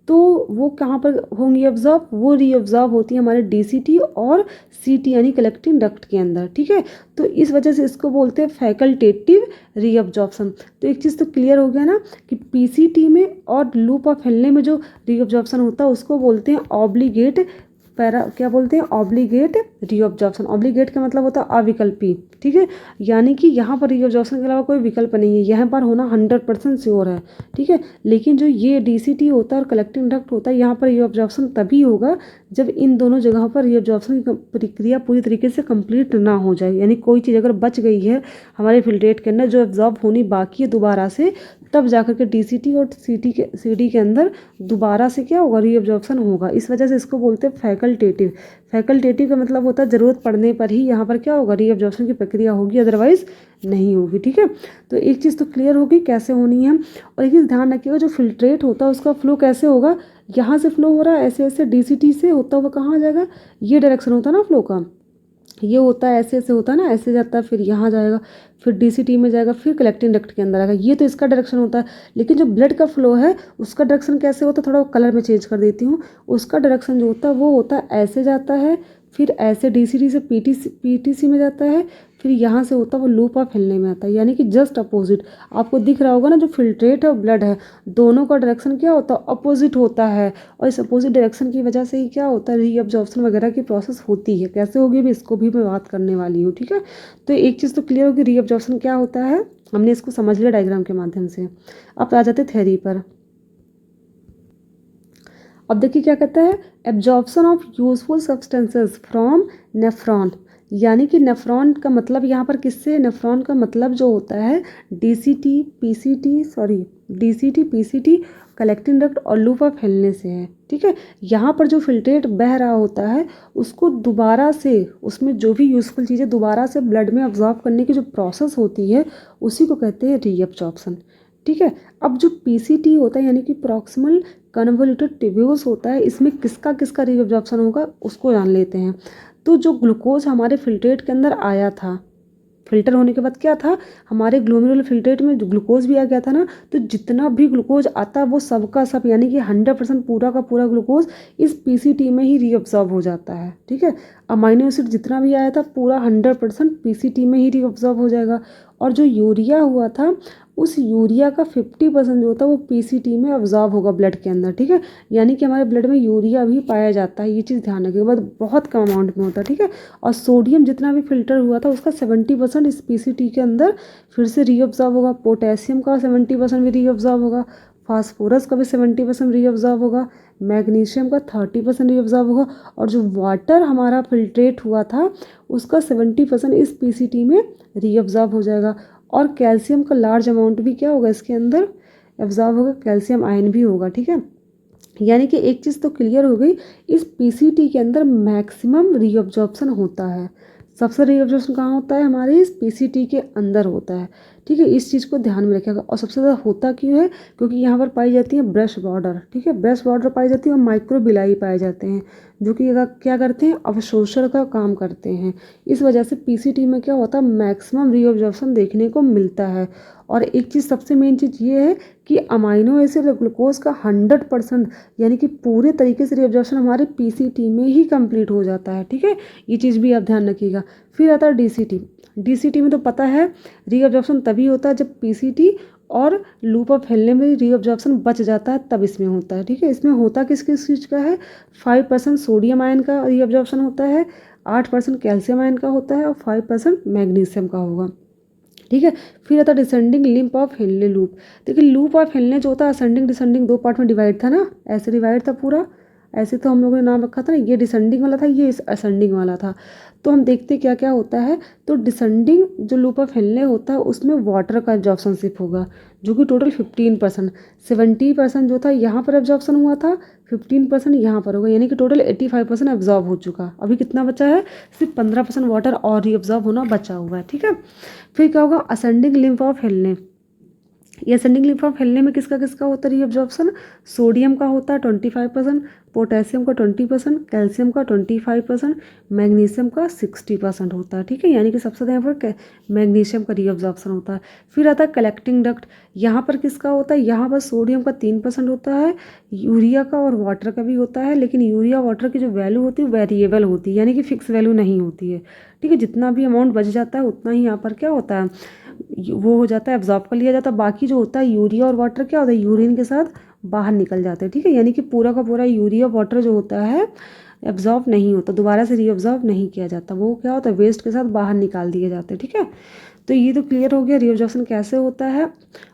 तो वो कहाँ पर होंगी ऑब्जॉर्व, वो रीअब्जॉर्ब होती है हमारे डीसीटी और सीटी यानी कलेक्टिंग डक्ट के अंदर। ठीक है, तो इस वजह से इसको बोलते हैं फैकल्टेटिव रीअब्जॉर्प्शन। तो एक चीज़ तो क्लियर हो गया ना कि पीसीटी में और लूप ऑफ हिलने में जो रीअब्जॉर्प्शन होता है उसको बोलते हैं ऑब्लिगेट क्या बोलते हैं, ऑब्लिगेट रीअब्जॉर्प्शन। ऑब्लिगेट का मतलब होता है अविकल्पी। ठीक है, यानी कि यहाँ पर रीअब्जॉर्प्शन के अलावा कोई विकल्प नहीं है, यहाँ पर होना 100% श्योर है। ठीक है, लेकिन जो ये डीसीटी होता है और कलेक्टिंग डक्ट होता है, यहाँ पर रीअब्जॉर्प्शन तभी होगा जब इन दोनों जगहों पर रीअब्जॉर्प्शन की प्रक्रिया पूरी तरीके से कंप्लीट ना हो जाए। यानी कोई चीज़ अगर बच गई है हमारे फिल्ट्रेट के अंदर जो एब्जॉर्ब होनी बाकी है दोबारा से, तब जाकर के डीसीटी और सीडी के अंदर दोबारा से क्या होगा, रीअब्जॉर्प्शन होगा। इस वजह से इसको बोलते हैं फैकल्टेटिव। फैकल्टेटिव का मतलब होता है ज़रूरत पड़ने पर ही यहाँ पर क्या होगा, रीअब्जॉर्प्शन की प्रक्रिया होगी, अदरवाइज नहीं होगी। ठीक है, तो एक चीज़ तो क्लियर होगी कैसे होनी है। और एक चीज़ ध्यान रखिएगा, जो फिल्ट्रेट होता है उसका फ्लो कैसे होगा, यहाँ से फ्लो हो रहा है ऐसे ऐसे डीसीटी से होता हुआ कहाँ जाएगा, ये डायरेक्शन होता है ना फ्लो का, ये होता है ऐसे ऐसे होता है ना, ऐसे जाता है फिर यहाँ जाएगा, फिर डीसीटी में जाएगा, फिर कलेक्टिंग डक्ट के अंदर आएगा। ये तो इसका डायरेक्शन होता है। लेकिन जो ब्लड का फ्लो है उसका डायरेक्शन कैसे होता है, थोड़ा कलर में चेंज कर देती हूँ। उसका डायरेक्शन जो होता है वो होता है ऐसे जाता है, फिर ऐसे डीसीटी से पीटीसी में जाता है, फिर यहाँ से होता है वो लूप ऑफ हिलने में आता है। यानी कि जस्ट अपोजिट आपको दिख रहा होगा ना, जो फिल्ट्रेट है और ब्लड है दोनों का डायरेक्शन क्या होता है, अपोजिट होता है। और इस अपोजिट डायरेक्शन की वजह से ही क्या होता है, रीअब्जॉर्प्शन वगैरह की प्रोसेस होती है। कैसे होगी भी इसको भी मैं बात करने वाली हूँ। ठीक है, तो एक चीज़ तो क्लियर होगी, रीअब्जॉर्प्शन क्या होता है हमने इसको समझ लिया डायग्राम के माध्यम से। अब आ जाते थ्योरी पर। अब देखिए क्या कहता है, absorption of useful substances from nephron. यानी कि नेफ्रॉन का मतलब यहाँ पर किससे, नेफ्रॉन का मतलब जो होता है डीसीटी पीसीटी कलेक्टिंग डक्ट और लूप ऑफ हिलने से है। ठीक है, यहाँ पर जो फिल्ट्रेट बह रहा होता है उसको दोबारा से, उसमें जो भी यूजफुल चीज़ें दोबारा से ब्लड में अब्जॉर्ब करने की जो प्रोसेस होती है उसी को कहते हैं रीअब्जॉर्प्शन। ठीक है, अब जो पीसीटी होता है यानी कि प्रॉक्सिमल कन्वोल्यूटेड ट्यूब्यूल्स होता है, इसमें किसका किसका रीअब्जॉर्प्शन होगा उसको जान लेते हैं। तो जो ग्लूकोज हमारे फिल्ट्रेट के अंदर आया था, फिल्टर होने के बाद क्या था, हमारे ग्लोमेरुलर फिल्ट्रेट में जो ग्लूकोज भी आ गया था ना, तो जितना भी ग्लूकोज आता वो सबका सब यानी कि 100% पूरा का पूरा ग्लूकोज इस पीसीटी में ही रीअब्जॉर्ब हो जाता है। ठीक है, अमाइनो एसिड जितना भी आया था पूरा 100% पीसीटी में ही रीअब्जॉर्ब हो जाएगा। और जो यूरिया हुआ था उस यूरिया का 50% जो होता है वो पीसीटी में अब्जॉर्ब होगा ब्लड के अंदर। ठीक है, यानी कि हमारे ब्लड में यूरिया भी पाया जाता है, ये चीज़ ध्यान रखिएगा, बाद बहुत कम अमाउंट में होता है। ठीक है, और सोडियम जितना भी फिल्टर हुआ था उसका 70% इस पीसीटी के अंदर फिर से रीअब्जॉर्ब होगा। पोटेशियम का 70% भी रीअब्जॉर्ब होगा, फास्फोरस का भी 70% रीअब्जॉर्ब होगा, मैग्नीशियम का 30% रीअब्जॉर्ब होगा, और जो वाटर हमारा फिल्ट्रेट हुआ था उसका 70% इस पीसीटी में रीअब्जॉर्ब हो जाएगा। और कैल्शियम का लार्ज अमाउंट भी क्या होगा इसके अंदर एब्जॉर्ब होगा, कैल्शियम आयन भी होगा। ठीक है, यानी कि एक चीज़ तो क्लियर हो गई, इस पीसीटी के अंदर मैक्सिमम रीअब्जॉर्प्शन होता है। सबसे रीअब्जॉर्प्शन कहाँ होता है, हमारे इस पीसीटी के अंदर होता है। ठीक है, इस चीज़ को ध्यान में रखिएगा। और सबसे ज़्यादा होता क्यों है, क्योंकि यहाँ पर पाई जाती है ब्रश बॉर्डर। ठीक है, ब्रश बॉर्डर पाई जाती है और माइक्रोबिलाई पाए जाते हैं जो कि क्या करते हैं, अवशोषण का काम करते हैं। इस वजह से पीसीटी में क्या होता है, मैक्सिमम रीअब्जॉर्प्शन देखने को मिलता है। और एक चीज़ सबसे मेन चीज़ ये है कि अमाइनो एसिड और ग्लूकोज का 100% यानी कि पूरे तरीके से रीअब्जॉर्प्शन हमारे पीसीटी में ही कंप्लीट हो जाता है। ठीक है, ये चीज़ भी आप ध्यान रखिएगा। फिर आता है डीसीटी। डीसीटी में तो पता है रीअब्जॉर्प्शन तभी होता है जब पीसीटी और लूप ऑफ हिलने में रीअब्जॉर्प्शन बच जाता है, तब इसमें होता है। ठीक है, इसमें होता किस किस चीज़ का है, 5% सोडियम आयन का रीअब्जॉर्प्शन होता है, 8% कैल्शियम आयन का होता है और 5% मैग्नीशियम का होगा। ठीक है, फिर आता है डिसेंडिंग लिम्प ऑफ हिलने लूप। देखिए लूप ऑफ हिलने जो होता है असेंडिंग डिसेंडिंग 2 पार्ट में डिवाइड था ना, ऐसे डिवाइड था पूरा, ऐसे तो हम लोगों ने नाम रखा था ना, ये डिसेंडिंग वाला था, ये असेंडिंग वाला था। तो हम देखते क्या क्या होता है। तो डिसेंडिंग जो लूप ऑफ हेनले होता है उसमें वाटर का एब्जॉर्प्शनशिप होगा, जो कि टोटल 15%। 70% जो था यहाँ पर एब्जॉर्प्शन हुआ था, 15% यहाँ पर होगा, यानी कि टोटल 85% एब्जॉर्ब हो चुका। अभी कितना बचा है, सिर्फ 15% वाटर और रीअब्जॉर्ब होना बचा हुआ है। ठीक है, फिर क्या होगा, असेंडिंग लिम्फ ऑफ हेनले। ये असेंडिंग लिम्फ ऑफ हेलने में किसका किसका होता है रीअब्जॉर्प्शन, सोडियम का होता है 25%, पोटेशियम का 20%, कैल्शियम का 25%, मैग्नीशियम का 60% होता है। ठीक है, यानी कि सबसे ज़्यादा यहाँ पर मैग्नीशियम का रीअब्जॉर्प्शन होता है। फिर आता है कलेक्टिंग डक्ट। यहाँ पर किसका होता है, यहाँ पर सोडियम का 3% होता है, यूरिया का और वाटर का भी होता है, लेकिन यूरिया वाटर की जो वैल्यू होती है वेरिएबल होती है, यानी कि फिक्स वैल्यू नहीं होती है। ठीक है, जितना भी अमाउंट बच जाता है उतना ही यहाँ पर क्या होता है, वो हो जाता है, एब्जॉर्ब कर लिया जाता है। बाकी जो होता है यूरिया और वाटर क्या होता है, यूरिन के साथ बाहर निकल जाते हैं। ठीक है, यानी कि पूरा का पूरा यूरिया वाटर जो होता है एब्जॉर्ब नहीं होता, दोबारा से रीअब्जॉर्ब नहीं किया जाता, वो क्या होता है वेस्ट के साथ बाहर निकाल दिए जाते हैं। ठीक है, तो ये तो क्लियर हो गया रीअब्जॉर्प्शन कैसे होता है।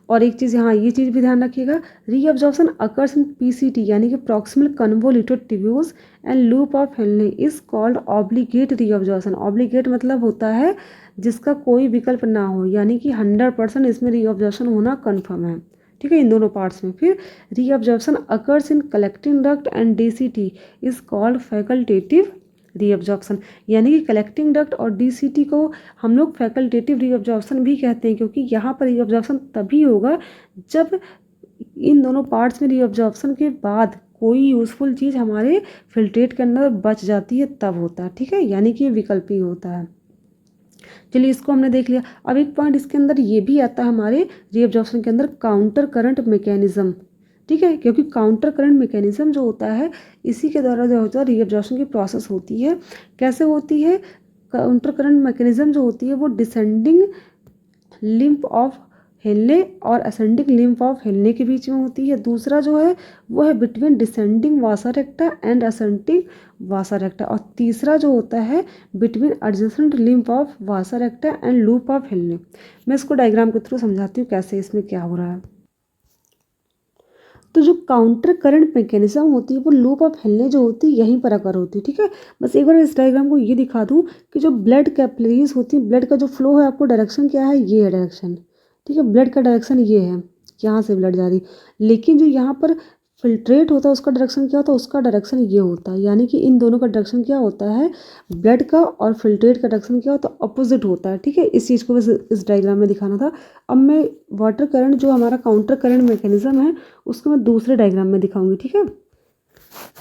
और एक चीज़ यहाँ ये चीज़ भी ध्यान रखिएगा, रीअब्जॉर्प्शन अकर्स इन पीसीटी यानी कि proximal convoluted tubules and loop of Henle is called obligate reabsorption. Obligate मतलब होता है जिसका कोई विकल्प ना हो, यानी कि 100% इसमें रीअब्जॉर्प्शन होना कन्फर्म है। ठीक है, इन दोनों पार्ट्स में। फिर reabsorption occurs in collecting duct and DCT is called facultative reabsorption, यानी कि कलेक्टिंग डक्ट और डीसीटी को हम लोग फैकल्टेटिव रीअब्जॉर्प्शन भी कहते हैं, क्योंकि यहाँ पर रीअब्जॉर्प्शन तभी होगा जब इन दोनों पार्ट्स में रीअब्जॉर्प्शन के बाद कोई यूज़फुल चीज़ हमारे फिल्ट्रेट के अंदर बच जाती है तब होता है। ठीक है, यानी कि विकल्पी होता है। चलिए इसको हमने देख लिया। अब एक पॉइंट इसके अंदर ये भी आता है हमारे रीअब्जॉर्प्शन के अंदर, काउंटर करंट मैकेनिज्म। ठीक है, क्योंकि काउंटर करंट मैकेनिज्म जो होता है इसी के द्वारा जो होता है रीअब्जॉर्प्शन की प्रोसेस होती है। कैसे होती है, काउंटर करंट मैकेनिज्म जो होती है वो डिसेंडिंग लिम्फ ऑफ हेनले और असेंडिंग लिम्फ ऑफ हेनले के बीच में होती है। दूसरा जो है वो है between descending Vasa रेक्टा and ascending वासा रेक्टा। और तीसरा जो होता है between adjacent limb of Vasa रेक्टा and loop of Henle. मैं इसको डायग्राम के थ्रू समझाती हूँ कैसे इसमें क्या हो रहा है। तो जो काउंटर करंट मैकेनिज्म होती है वो लूप ऑफ हेनले जो होती है यहीं पर अकर होती है। ठीक है, बस एक बार इस डायग्राम को ये दिखा दूँ कि जो ब्लड कैपिलरीज होती है, ब्लड का जो फ्लो है, आपको डायरेक्शन क्या है, ये है डायरेक्शन। ठीक है, ब्लड का डायरेक्शन ये है, यहाँ से ब्लड जा रही, लेकिन जो यहाँ पर फिल्ट्रेट होता है उसका डायरेक्शन क्या होता है, उसका डायरेक्शन ये होता है, यानी कि इन दोनों का डायरेक्शन क्या होता है, ब्लड का और फिल्ट्रेट का डायरेक्शन क्या होता है, अपोजिट होता है। ठीक है, इस चीज़ को बस इस डायग्राम में दिखाना था। अब मैं वाटर करंट जो हमारा काउंटर करंट मैकेनिज्म है उसको मैं दूसरे डायग्राम में दिखाऊंगी। ठीक है,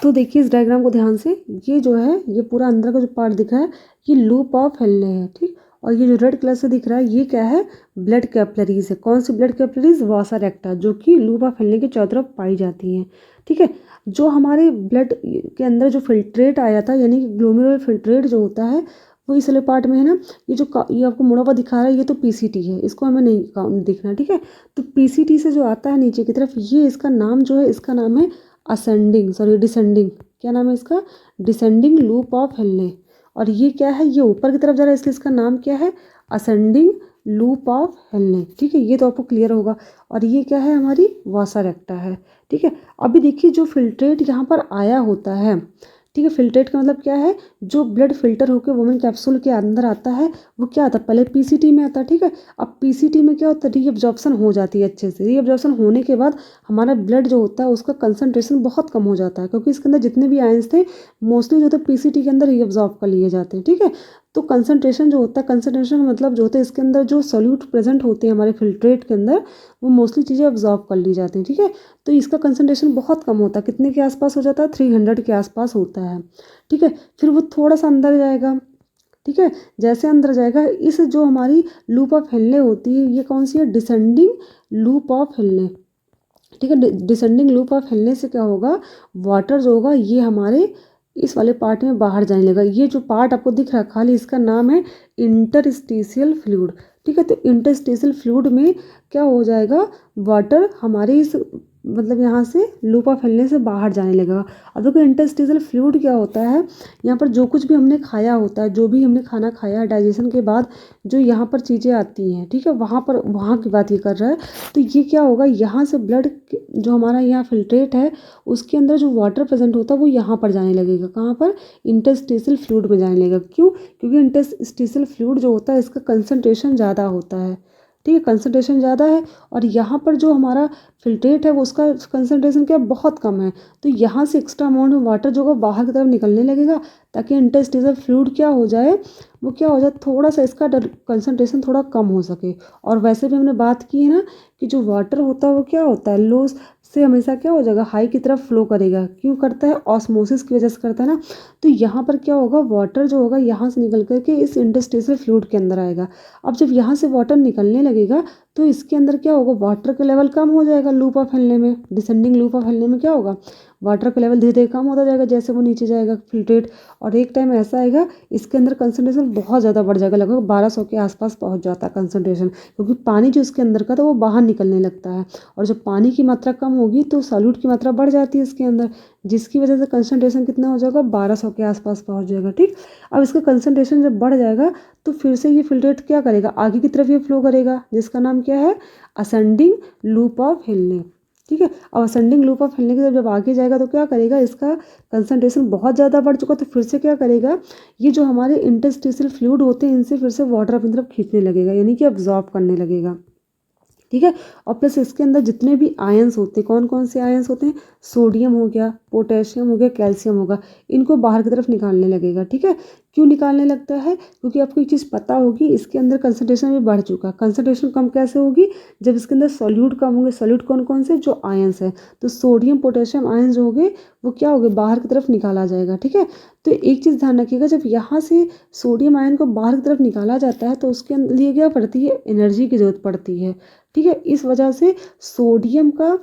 तो देखिए इस डायग्राम को ध्यान से, ये जो है ये पूरा अंदर का जो पार्ट दिख रहा है ये लूप ऑफ हेनले है। ठीक, और ये जो रेड कलर से दिख रहा है ये क्या है, ब्लड कैपिलरीज है। कौन सी ब्लड कैपिलरीज, वासा रेक्टा, जो कि लूप ऑफ हेनले के चारों तरफ पाई जाती हैं। ठीक है, जो हमारे ब्लड के अंदर जो फिल्ट्रेट आया था, यानी कि ग्लोमेरुलर फिल्ट्रेट जो होता है वो इस वाले पार्ट में है ना, ये आपको मुड़ा हुआ दिखा रहा है, ये तो पीसीटी है, इसको हमें नहीं देखना। ठीक है, तो पीसीटी से जो आता है नीचे की तरफ, ये इसका नाम जो है, इसका नाम है डिसेंडिंग, क्या नाम है इसका, डिसेंडिंग लूप ऑफ हेनले। और ये क्या है, ये ऊपर की तरफ जा रहा है, इसलिए इसका नाम क्या है, असेंडिंग लूप ऑफ हेनले। ठीक है, ये तो आपको क्लियर होगा। और ये क्या है, हमारी वासा रेक्टा है। ठीक है, अभी देखिए जो फिल्ट्रेट यहाँ पर आया होता है, ठीक है, फिल्ट्रेट का मतलब क्या है, जो ब्लड फिल्टर होकर वुमेन कैप्सूल के अंदर आता है वो क्या आता है, पहले पीसीटी में आता है। ठीक है, अब पीसीटी में क्या होता है, रीअब्जॉर्प्शन हो जाती है अच्छे से। रीअब्जॉर्प्शन होने के बाद हमारा ब्लड जो होता है उसका कंसंट्रेशन बहुत कम हो जाता है, क्योंकि इसके अंदर जितने भी आयंस थे मोस्टली जो होता है पीसीटी के अंदर रीअब्जॉर्ब कर लिए जाते हैं। ठीक है, तो कंसंट्रेशन जो होता है, कंसंट्रेशन मतलब जो होता है इसके अंदर जो सोल्यूट प्रेजेंट होते हैं हमारे फिल्ट्रेट के अंदर, वो मोस्टली चीज़ें अब्जॉर्ब कर ली जाती हैं। ठीक है, तो इसका कंसंट्रेशन बहुत कम होता है, कितने के आसपास हो जाता है, 300 के आसपास होता है। ठीक है, फिर वो थोड़ा सा अंदर जाएगा। ठीक है, जैसे अंदर जाएगा, इस जो हमारी लूप ऑफ हेनले होती है ये कौन सी है, डिसेंडिंग लूप ऑफ हेनले। ठीक है, डिसेंडिंग लूप ऑफ हेनले से क्या होगा, वाटर जो होगा ये हमारे इस वाले पार्ट में बाहर जाने लगा। ये जो पार्ट आपको दिख रहा है खाली, इसका नाम है इंटरस्टिशियल फ्लूइड। ठीक है, तो इंटरस्टिशियल फ्लूइड में क्या हो जाएगा, वाटर हमारे इस मतलब यहाँ से लूप ऑफ हिलने से बाहर जाने लगेगा। अब देखो इंटरस्टिशियल फ्लूइड क्या होता है, यहाँ पर जो कुछ भी हमने खाया होता है, जो भी हमने खाना खाया है डाइजेशन के बाद जो यहाँ पर चीज़ें आती हैं, ठीक है, वहाँ की बात ये कर रहा है। तो ये क्या होगा, यहाँ से ब्लड जो हमारा यहाँ फिल्ट्रेट है उसके अंदर जो वाटर प्रेजेंट होता है वो यहाँ पर जाने लगेगा। कहाँ पर? इंटरस्टिशियल फ्लूइड में जाने लगेगा। क्यों? क्योंकि इंटरस्टिशियल फ्लूइड जो होता है इसका कंसनट्रेशन ज़्यादा होता है, ठीक है, कंसनट्रेशन ज़्यादा है। और यहाँ पर जो हमारा फिल्ट्रेट है वो उसका कंसनट्रेशन क्या बहुत कम है। तो यहाँ से एक्स्ट्रा अमाउंट में वाटर जो है बाहर की तरफ निकलने लगेगा, ताकि इंटरस्टिशियल फ्लूइड क्या हो जाए, वो क्या हो जाए, थोड़ा सा इसका कंसनट्रेशन थोड़ा कम हो सके। और वैसे भी हमने बात की है ना कि जो वाटर होता है वो क्या होता है, लो से हमेशा क्या हो जाएगा, हाई की तरफ फ्लो करेगा। क्यों करता है? ऑस्मोसिस की वजह से करता है ना। तो यहाँ पर क्या होगा, वाटर जो होगा यहाँ से निकल करके इस इंटरस्टिशियल फ्लूइड के अंदर आएगा। अब जब यहाँ से वाटर निकलने लगेगा तो इसके अंदर क्या होगा, वाटर का लेवल कम हो जाएगा। लूप ऑफ हिलने में, डिसेंडिंग लूप ऑफ हिलने में क्या होगा, वाटर का लेवल धीरे धीरे कम होता जाएगा जैसे वो नीचे जाएगा फिल्ट्रेट। और एक टाइम ऐसा आएगा इसके अंदर कंसनट्रेशन बहुत ज़्यादा बढ़ जाएगा, लगभग 1200 के आसपास पहुंच जाता है कंसनट्रेशन, क्योंकि पानी जो इसके अंदर का था वो बाहर निकलने लगता है। और जब पानी की मात्रा कम होगी तो सॉल्यूट की मात्रा बढ़ जाती है इसके अंदर, जिसकी वजह से कंसनट्रेशन कितना हो जाएगा, 1200 के आसपास पहुंच जाएगा। ठीक, अब इसका कंसनट्रेशन जब बढ़ जाएगा तो फिर से ये फिल्ट्रेट क्या करेगा, आगे की तरफ ये फ्लो करेगा, जिसका नाम क्या है, असेंडिंग लूप ऑफ हिलने। ठीक है, अब असेंडिंग लूप ऑफ हिलने के जब आगे जाएगा तो क्या करेगा, इसका कंसनट्रेशन बहुत ज़्यादा बढ़ चुका तो फिर से क्या करेगा, ये जो हमारे इंटरस्टिशियल फ्लूइड होते हैं इनसे फिर से वाटर अपनी तरफ खींचने लगेगा, यानी कि अब्जॉर्ब करने लगेगा। ठीक है, और प्लस इसके अंदर जितने भी आयंस होते हैं, कौन कौन से आयंस होते हैं, सोडियम हो गया, पोटेशियम हो गया, कैल्शियम होगा, इनको बाहर की तरफ निकालने लगेगा। ठीक है, क्यों निकालने लगता है, क्योंकि आपको एक चीज़ पता होगी, इसके अंदर कंसनट्रेशन भी बढ़ चुका। कंसनट्रेशन कम कैसे होगी, जब इसके अंदर सॉल्यूट कम होंगे। सॉल्यूट कौन कौन से, जो आयंस है, तो सोडियम पोटेशियम आयंस जो होंगे वो क्या होंगे, बाहर की तरफ निकाला जाएगा। ठीक है, तो एक चीज़ ध्यान रखिएगा, जब यहाँ से सोडियम आयन को बाहर की तरफ निकाला जाता है तो उसके लिए क्या पड़ती है, एनर्जी की जरूरत पड़ती है। ठीक है, इस वजह से सोडियम का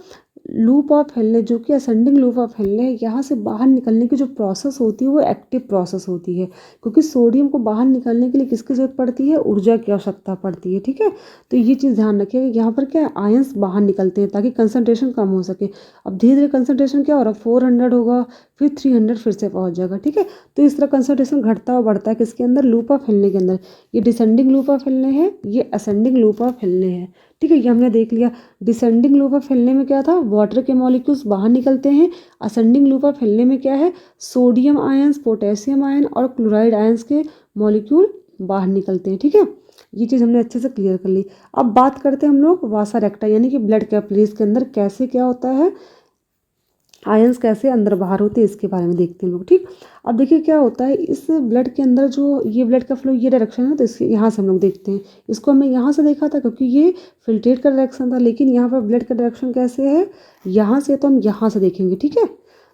लूप ऑफ हिलने, जो कि असेंडिंग लूप ऑफ हिलने है, यहाँ से बाहर निकलने की जो प्रोसेस होती है वो एक्टिव प्रोसेस होती है, क्योंकि सोडियम को बाहर निकालने के लिए किसकी जरूरत पड़ती है, ऊर्जा की आवश्यकता पड़ती है। ठीक है, तो ये चीज़ ध्यान रखिएगा, यहाँ पर क्या आयंस बाहर निकलते हैं ताकि कंसनट्रेशन कम हो सके। अब धीरे धीरे कंसनट्रेशन क्या हो रहा है, 400 होगा, फिर 300 फिर से पहुँच जाएगा। ठीक है, तो इस तरह कंसनट्रेशन घटता हुआ बढ़ता है किसके अंदर, लूप ऑफ हिलने के अंदर। ये डिसेंडिंग लूप ऑफ हिलने है, ये असेंडिंग लूप ऑफ हिलने है। ठीक है, ये हमने देख लिया। डिसेंडिंग लूप ऑफ हिलने में क्या था, वाटर के मॉलिक्यूल्स बाहर निकलते हैं। असेंडिंग लूप ऑफ हिलने में क्या है, सोडियम आयंस, पोटेशियम आयन और क्लोराइड आयंस के मॉलिक्यूल बाहर निकलते हैं। ठीक है, ये चीज़ हमने अच्छे से क्लियर कर ली। अब बात करते हैं हम लोग वासा रेक्टा, यानी कि ब्लड कैपिलरीज के अंदर कैसे क्या होता है, आयंस कैसे अंदर बाहर होते हैं, इसके बारे में देखते हैं लोग। ठीक, अब देखिए क्या होता है इस ब्लड के अंदर, जो ये ब्लड का फ्लो ये डायरेक्शन है, तो इसके यहाँ से हम लोग देखते हैं। इसको हमने यहाँ से देखा था क्योंकि ये फिल्ट्रेट का डायरेक्शन था, लेकिन यहाँ पर ब्लड का डायरेक्शन कैसे है, यहाँ से, तो हम यहाँ से देखेंगे। ठीक है,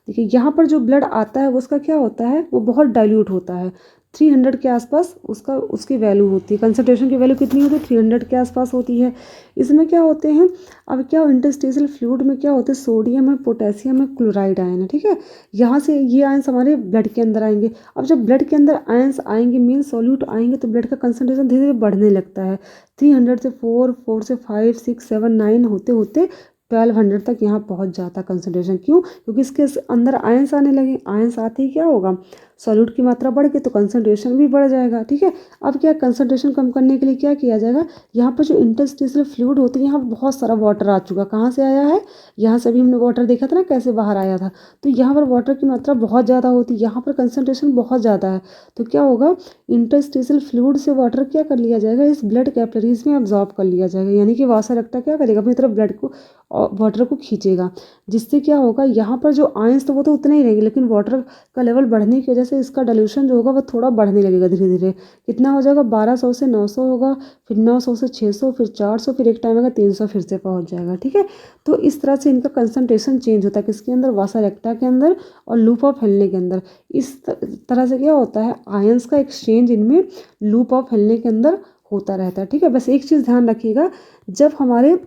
देखिए यहाँ पर जो ब्लड आता है वो उसका क्या होता है, वो बहुत डाइल्यूट होता है। 300 के आसपास उसकी वैल्यू होती है, कंसनट्रेशन की वैल्यू कितनी होती है, 300 के आसपास होती है। इसमें क्या होते हैं, अब क्या इंटरस्टिशियल फ्लूइड में क्या होते हैं, सोडियम है, पोटेशियम है, क्लोराइड आयन है। ठीक है, यहाँ से ये आयंस हमारे ब्लड के अंदर आएंगे। अब जब ब्लड के अंदर आयंस आएंगे, मीन सॉल्यूट आएंगे, तो ब्लड का कंसनट्रेशन धीरे धीरे बढ़ने लगता है। 300 से 4, 4 से 5, 6, 7, 9 होते होते 1200 तक यहाँ पहुँच जाता कंसनट्रेशन। क्यों, क्योंकि इसके अंदर आयंस आने लगे। आयंस आते ही क्या होगा, सॉल्यूट की मात्रा बढ़ गई तो कंसनट्रेशन भी बढ़ जाएगा। ठीक है, अब क्या कंसनट्रेशन कम करने के लिए क्या किया जाएगा, यहाँ पर जो इंटरस्टिशियल फ्लूइड होती है, यहाँ बहुत सारा वाटर आ चुका। कहाँ से आया है, यहाँ से भी हमने वाटर देखा था ना कैसे बाहर आया था, तो यहाँ पर वाटर की मात्रा बहुत ज़्यादा होती है, यहाँ पर कंसनट्रेशन बहुत ज़्यादा है। तो क्या होगा, इंटरस्टिशियल फ्लूइड से वाटर क्या कर लिया जाएगा, इस ब्लड कैपिलरीज में अब्जॉर्ब कर लिया जाएगा, यानी कि वासा रक्ता क्या करेगा, अपनी तरफ ब्लड को और वाटर को खींचेगा, जिससे क्या होगा, यहाँ पर जो आयंस तो वो तो उतने ही रहेंगे, लेकिन वाटर का लेवल बढ़ने की वजह से इसका डाइल्यूशन जो होगा वो थोड़ा बढ़ने लगेगा धीरे धीरे। कितना हो जाएगा, 1200 से 900 होगा, फिर 900 से 600, फिर 400, फिर एक टाइम आएगा 300 फिर से पहुँच जाएगा। ठीक है, तो इस तरह से इनका कंसनट्रेशन चेंज होता है, किसके अंदर, वासा रेक्टा के अंदर और लूप ऑफ हिलने के अंदर। इस तरह से क्या होता है, आयंस का एक्सचेंज इनमें लूप ऑफ हिलने के अंदर होता रहता है। ठीक है, बस एक चीज़ ध्यान रखिएगा, जब हमारे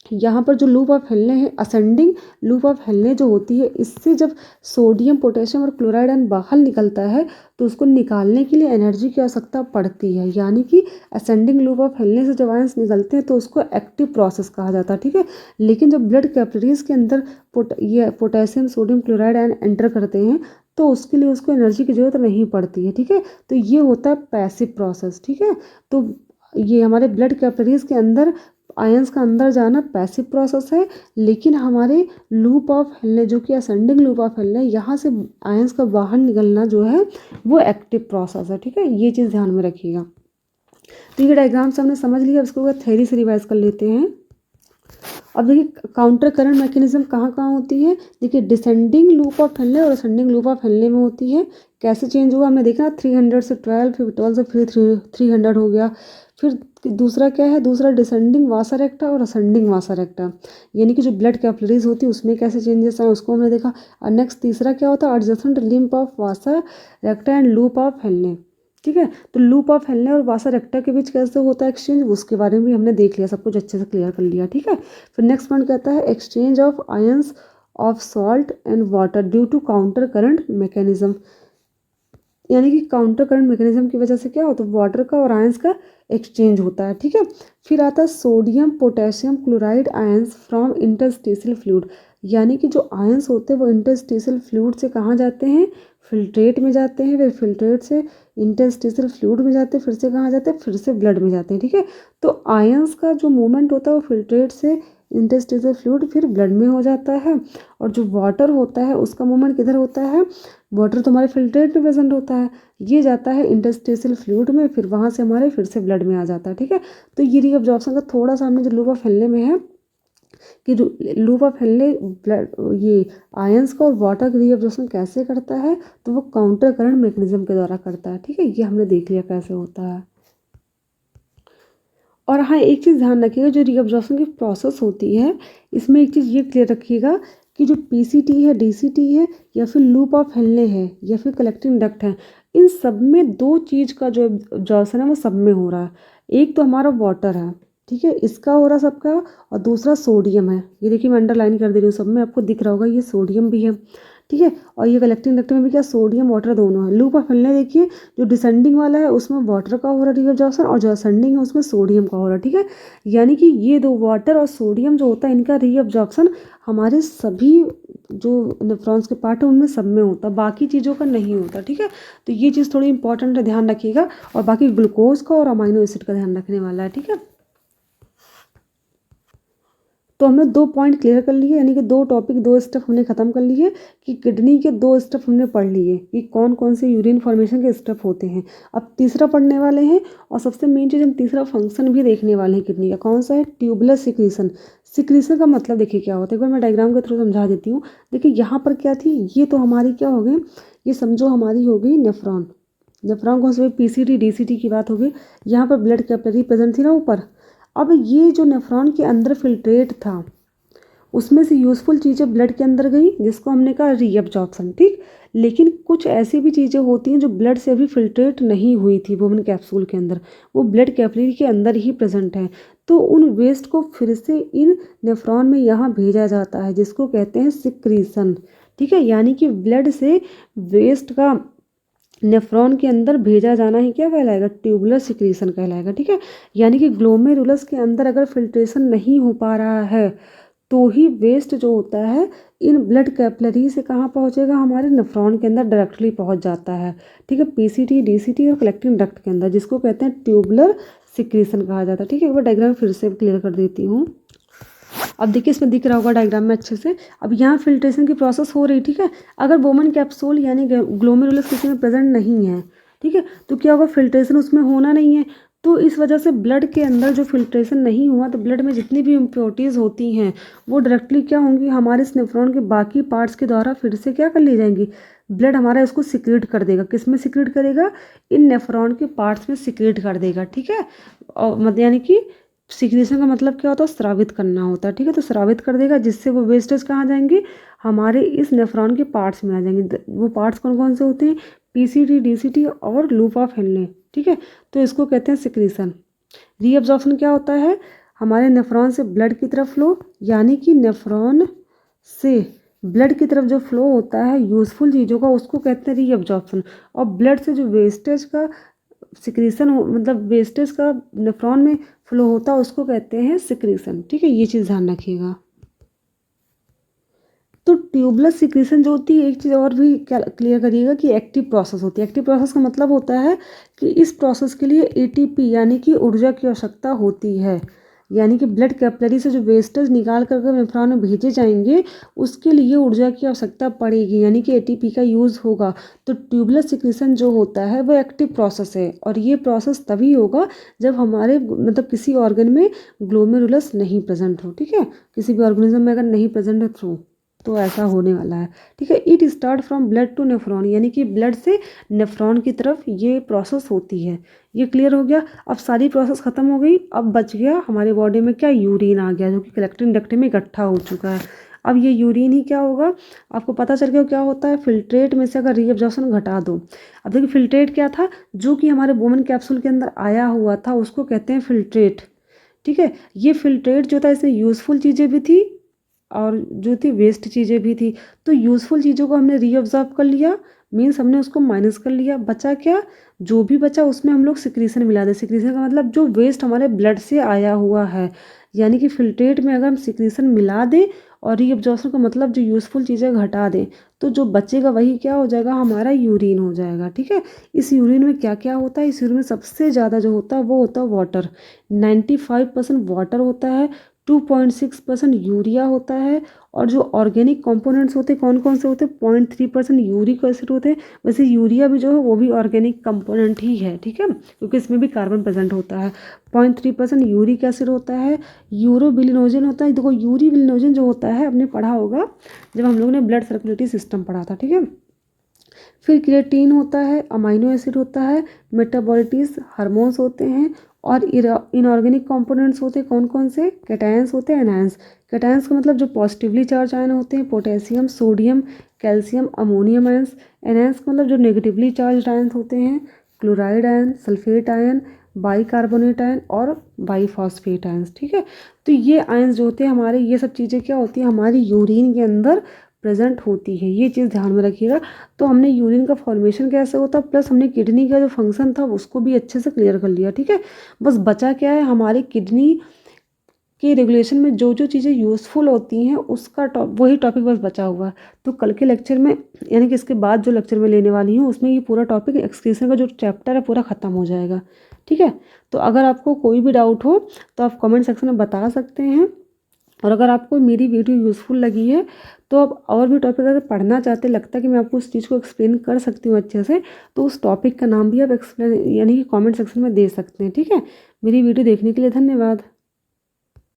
यहाँ पर जो लूप ऑफ हेलने है, असेंडिंग लूप ऑफ हेलने जो होती है, इससे जब सोडियम, पोटेशियम और क्लोराइड आयन बाहर निकलता है तो उसको निकालने के लिए एनर्जी की आवश्यकता पड़ती है। यानी कि असेंडिंग लूप ऑफ हेलने से जब आयंस निकलते हैं तो उसको एक्टिव प्रोसेस कहा जाता है, ठीक है। लेकिन जब ब्लड कैपिलरीज के अंदर ये potassium, sodium, chloride ion enter करते हैं तो उसके लिए उसको एनर्जी की जरूरत नहीं पड़ती है, ठीक है। तो ये होता है पैसिव प्रोसेस, ठीक है। तो ये हमारे ब्लड कैपिलरीज के अंदर आयंस का अंदर जाना पैसिव प्रोसेस है, लेकिन हमारे लूप ऑफ हेलने जो कि असेंडिंग लूप ऑफ हेलने, यहाँ से आयंस का बाहर निकलना जो है वो एक्टिव प्रोसेस है, ठीक है। ये चीज़ ध्यान में रखिएगा। तो ये डायग्राम से हमने समझ लिया, इसको थ्योरी से रिवाइज कर लेते हैं। अब देखिए काउंटर करंट मैकेनिज्म कहाँ कहाँ होती है। देखिए डिसेंडिंग लूप ऑफ हेलने और असेंडिंग लूप ऑफ हेलने में होती है। कैसे चेंज हुआ हमने देखा, 300 से 12, फिर 12 से फिर 300 हो गया। फिर दूसरा क्या है, दूसरा डिसेंडिंग वासर एक्टा और असेंडिंग वासर एक्टा, यानी कि जो ब्लड कैपिलरीज होती है उसमें कैसे चेंजेस आए उसको हमने देखा। और नेक्स्ट तीसरा क्या होता है, adjacent limb of vasa recta and loop of हेलने, ठीक है। तो लूप ऑफ हेलने और वासर एक्टा के बीच कैसे होता है एक्सचेंज, उसके बारे में भी हमने देख लिया, सब कुछ अच्छे से क्लियर कर लिया, ठीक है। फिर नेक्स्ट पॉइंट कहता है exchange of ions of salt and water due to counter current mechanism, यानी कि काउंटर करंट मैकेनिज्म की वजह से क्या होता है, वाटर का और आयंस का एक्सचेंज होता है, ठीक है। फिर आता है sodium, potassium, chloride ions from interstitial fluid, यानी कि जो आयंस होते हैं वो इंटरस्टिशियल फ्लूइड से कहाँ जाते हैं, फिल्ट्रेट में जाते हैं, फिर फिल्ट्रेट से इंटरस्टिशियल फ्लूइड में जाते हैं, फिर से कहाँ जाते हैं, फिर से ब्लड में जाते हैं, ठीक है। तो आयंस का जो मूवमेंट होता है वो फिल्ट्रेट से इंटरस्टिशियल फ्लूइड फिर ब्लड में हो जाता है। और जो वाटर होता है उसका मूवमेंट किधर होता है, वाटर तो हमारे फिल्ट्रेट में प्रेजेंट होता है, ये जाता है इंटरस्टिशियल फ्लूइड में, फिर वहाँ से हमारे फिर से ब्लड में आ जाता है, ठीक है। तो ये रीअब्जॉर्प्शन का थोड़ा सा हमने जो लूप ऑफ हेलने में है कि लूप ऑफ हेलने ब्लड ये आयंस का और वाटर का रीअब्जॉर्प्शन कैसे करता है, तो वो काउंटर करंट मैकेनिज्म के द्वारा करता है, ठीक है। ये हमने देख लिया कैसे होता है। और हाँ एक चीज़ ध्यान रखिएगा, जो रीअब्जॉर्प्शन की प्रोसेस होती है इसमें एक चीज़ ये क्लियर रखिएगा कि जो पीसीटी है, डीसीटी है, या फिर लूप ऑफ हेलने है, या फिर कलेक्टिंग डक्ट है, इन सब में दो चीज़ का जो एब्जॉर्प्शन है वो सब में हो रहा है। एक तो हमारा वाटर है, ठीक है, इसका हो रहा सबका, और दूसरा सोडियम है। ये देखिए मैं अंडरलाइन कर दे रही हूँ, सब में आपको दिख रहा होगा ये सोडियम भी है, ठीक है। और ये कलेक्टिंग डक्ट में भी क्या, सोडियम वाटर दोनों है। लूप ऑफ हेलने देखिए जो डिसेंडिंग वाला है उसमें वाटर का हो रहा है रीअब्जॉर्प्शन, और जो असेंडिंग है उसमें सोडियम का हो रहा है, ठीक है। यानी कि ये दो वाटर और सोडियम जो होता है इनका रीअब्जॉर्प्शन हमारे सभी जो नेफ्रॉन्स के पार्ट है उनमें सब में होता है, बाकी चीज़ों का नहीं होता, ठीक है। तो ये चीज़ थोड़ी इंपॉर्टेंट है, ध्यान रखिएगा। और बाकी ग्लूकोज का और अमाइनो एसिड का ध्यान रखने वाला है, ठीक है। तो हमने दो पॉइंट क्लियर कर लिए, यानी कि दो टॉपिक, दो स्टेप हमने खत्म कर लिए कि किडनी के दो स्टेप हमने पढ़ लिए कि कौन कौन से यूरिन फॉर्मेशन के स्टेप होते हैं। अब तीसरा पढ़ने वाले हैं, और सबसे मेन चीज़ हम तीसरा फंक्शन भी देखने वाले हैं किडनी का, कौन सा है, ट्यूबुलर सिक्रीशन। सिक्रीशन का मतलब देखिए क्या होता है, एक बार मैं डायग्राम के थ्रू समझा देती हूँ। देखिए यहाँ पर क्या थी, ये तो हमारी क्या हो गई, ये समझो हमारी हो गई नेफ्रॉन। नेफ्रॉन कौन सी, पीसीटी डीसीटी की बात हो गई। यहाँ पर ब्लड कैपिलरी प्रेजेंट थी ना ऊपर। अब ये जो नेफ्रॉन के अंदर फिल्ट्रेट था उसमें से यूज़फुल चीज़ें ब्लड के अंदर गई, जिसको हमने कहा रीअब्जॉर्प्शन, ठीक। लेकिन कुछ ऐसी भी चीज़ें होती हैं जो ब्लड से भी फिल्ट्रेट नहीं हुई थी वुमेन कैप्सूल के अंदर, वो ब्लड कैपिलरी के अंदर ही प्रेजेंट है। तो उन वेस्ट को फिर से इन नेफ्रॉन में यहाँ भेजा जाता है, जिसको कहते हैं सिक्रीशन, ठीक है। यानी कि ब्लड से वेस्ट का नेफ्रॉन के अंदर भेजा जाना ही क्या कहलाएगा, ट्यूबुलर सिक्रीशन कहलाएगा, ठीक है। यानी कि ग्लोमेरुलस के अंदर अगर फिल्ट्रेशन नहीं हो पा रहा है तो ही वेस्ट जो होता है इन ब्लड कैपिलरी से कहाँ पहुँचेगा, हमारे नेफ्रॉन के अंदर डायरेक्टली पहुँच जाता है, ठीक है। पीसीटी डीसीटी और कलेक्टिंग डक्ट के अंदर, जिसको कहते हैं ट्यूबुलर सिक्रीशन कहा जाता है, ठीक है। एक बार डायग्राम फिर से क्लियर कर देती हूँ। अब देखिए इसमें दिख रहा होगा डायग्राम में अच्छे से। अब यहाँ फिल्ट्रेशन की प्रोसेस हो रही, ठीक है। अगर वुमेन कैप्सूल यानी ग्लोमेरुलस किसी में प्रेजेंट नहीं है, ठीक है, तो क्या होगा, फिल्ट्रेशन उसमें होना नहीं है। तो इस वजह से ब्लड के अंदर जो फिल्ट्रेशन नहीं हुआ तो ब्लड में जितनी भी इम्प्योरिटीज़ होती हैं वो डायरेक्टली क्या होंगी, हमारे इस नेफ्रॉन के बाकी पार्ट्स के द्वारा फिर से क्या कर ली जाएंगी, ब्लड हमारा इसको सिक्रेट कर देगा। किस में सिक्रेट करेगा, इन नेफ्रॉन के पार्ट्स में सिक्रेट कर देगा, ठीक है। और मतलब यानी कि सिक्रीशन का मतलब क्या होता है, स्रावित करना होता है, ठीक है। तो स्रावित कर देगा, जिससे वो वेस्टेज कहाँ जाएंगे, हमारे इस नेफ्रॉन के पार्ट्स में आ जाएंगे। वो पार्ट्स कौन कौन से होते हैं, पीसीटी डीसीटी और लूप ऑफ हेनले, ठीक है। तो इसको कहते हैं सिक्रीशन। रीअब्जॉर्प्शन क्या होता है, हमारे नेफ्रॉन से ब्लड की तरफ फ्लो, यानी कि नेफ्रॉन से ब्लड की तरफ जो फ्लो होता है यूज़फुल चीज़ों का उसको कहते हैं रीअब्जॉर्प्शन। और ब्लड से जो वेस्टेज का सिक्रीशन मतलब वेस्टेज का नेफ्रॉन में फ्लो होता है उसको कहते हैं सिक्रीशन। ठीक है, ये चीज़ ध्यान रखिएगा। तो ट्यूबुलर सिक्रीशन जो होती है, एक चीज़ और भी क्लियर करिएगा कि एक्टिव प्रोसेस होती है। एक्टिव प्रोसेस का मतलब होता है कि इस प्रोसेस के लिए एटीपी यानी कि ऊर्जा की आवश्यकता होती है। यानी कि ब्लड कैपिलरी से जो वेस्टेज निकाल कर नेफ्रॉन में भेजे जाएंगे उसके लिए ऊर्जा की आवश्यकता पड़ेगी, यानी कि एटीपी का यूज़ होगा। तो ट्यूबुलर सिक्रीशन जो होता है वो एक्टिव प्रोसेस है, और ये प्रोसेस तभी होगा जब हमारे मतलब किसी ऑर्गन में ग्लोमेरुलस नहीं प्रेजेंट हो। ठीक है, किसी भी ऑर्गेनिज्म में अगर नहीं प्रेजेंट हो तो ऐसा होने वाला है। ठीक है, it start from blood to nephron, यानी कि ब्लड से नेफ्रॉन की तरफ ये प्रोसेस होती है। ये क्लियर हो गया। अब सारी प्रोसेस खत्म हो गई, अब बच गया हमारे बॉडी में क्या, यूरिन आ गया, जो कि कलेक्टिंग डक्ट में इकट्ठा हो चुका है। अब ये यूरिन ही क्या होगा, आपको पता चल गया क्या होता है। फिल्ट्रेट में से अगर रीअब्जॉर्प्शन घटा दो, अब देखिए फिल्ट्रेट क्या था, जो कि हमारे बोमन कैप्सूल के अंदर आया हुआ था उसको कहते हैं फिल्ट्रेट। ठीक है, ये फिल्ट्रेट जो था इसमें यूज़फुल चीज़ें भी थी और जो थी वेस्ट चीज़ें भी थी। तो यूज़फुल चीज़ों को हमने रीअब्जॉर्ब कर लिया, मीन्स हमने उसको माइनस कर लिया। बचा क्या, जो भी बचा उसमें हम लोग सिक्रीशन मिला दें। सिक्रीशन का मतलब जो वेस्ट हमारे ब्लड से आया हुआ है, यानी कि फिल्ट्रेट में अगर हम सिक्रीशन मिला दें और रीअब्जॉर्प्शन का मतलब जो यूज़फुल चीज़ें घटा दें, तो जो बचेगा वही क्या हो जाएगा, हमारा यूरिन हो जाएगा। ठीक है, इस यूरिन में क्या क्या होता है, इस यूरिन में सबसे ज़्यादा जो होता है वो होता है वाटर। 95% वाटर होता है, 2.6% यूरिया होता है, और जो ऑर्गेनिक कंपोनेंट्स होते हैं कौन कौन से होते हैं, 0.3% यूरिक एसिड होते हैं। वैसे यूरिया भी जो है वो भी ऑर्गेनिक कंपोनेंट ही है। ठीक है, क्योंकि इसमें भी कार्बन प्रेजेंट होता है। 0.3% यूरिक एसिड होता है। यूरोबिलिनोजन होता है। देखो यूरोबिलिनोजन जो होता है आपने पढ़ा होगा जब हम लोग ने ब्लड सर्कुलेटरी सिस्टम पढ़ा था। ठीक है, फिर क्रिएटिन होता है, अमाइनो एसिड होता है, मेटाबॉलिट्स हार्मोन्स होते हैं, और इनऑर्गेनिक कंपोनेंट्स होते हैं कौन कौन से, कैटायंस होते हैं, एनायंस। कैटायंस का मतलब जो पॉजिटिवली चार्ज आयन होते हैं, potassium, sodium, calcium, ammonium ions. Anions का मतलब जो नेगेटिवली चार्ज आयन होते हैं, chloride ion, sulphate ion, bicarbonate ion और बाइफॉस्फेट आयंस। ठीक है, तो ये आयंस जो होते हैं हमारे, ये सब चीज़ें क्या होती हैं हमारी यूरिन के अंदर प्रेजेंट होती है। ये चीज़ ध्यान में रखिएगा। तो हमने यूरिन का फॉर्मेशन कैसे होता है प्लस हमने किडनी का जो फंक्शन था उसको भी अच्छे से क्लियर कर लिया। ठीक है, बस बचा क्या है, हमारी किडनी के रेगुलेशन में जो जो चीज़ें यूज़फुल होती हैं उसका वही टॉपिक बस बचा हुआ है। तो कल के लेक्चर में, यानी कि इसके बाद जो लेक्चर में लेने वाली हूँ उसमें ये पूरा टॉपिक एक्सक्रीशन का जो चैप्टर है पूरा ख़त्म हो जाएगा। ठीक है, तो अगर आपको कोई भी डाउट हो तो आप कमेंट सेक्शन में बता सकते हैं। और अगर आपको मेरी वीडियो यूज़फुल लगी है तो आप और भी टॉपिक अगर पढ़ना चाहते, लगता है कि मैं आपको उस चीज़ को एक्सप्लेन कर सकती हूँ अच्छे से, तो उस टॉपिक का नाम भी आप एक्सप्लेन यानी कि कमेंट सेक्शन में दे सकते हैं। ठीक है, मेरी वीडियो देखने के लिए धन्यवाद।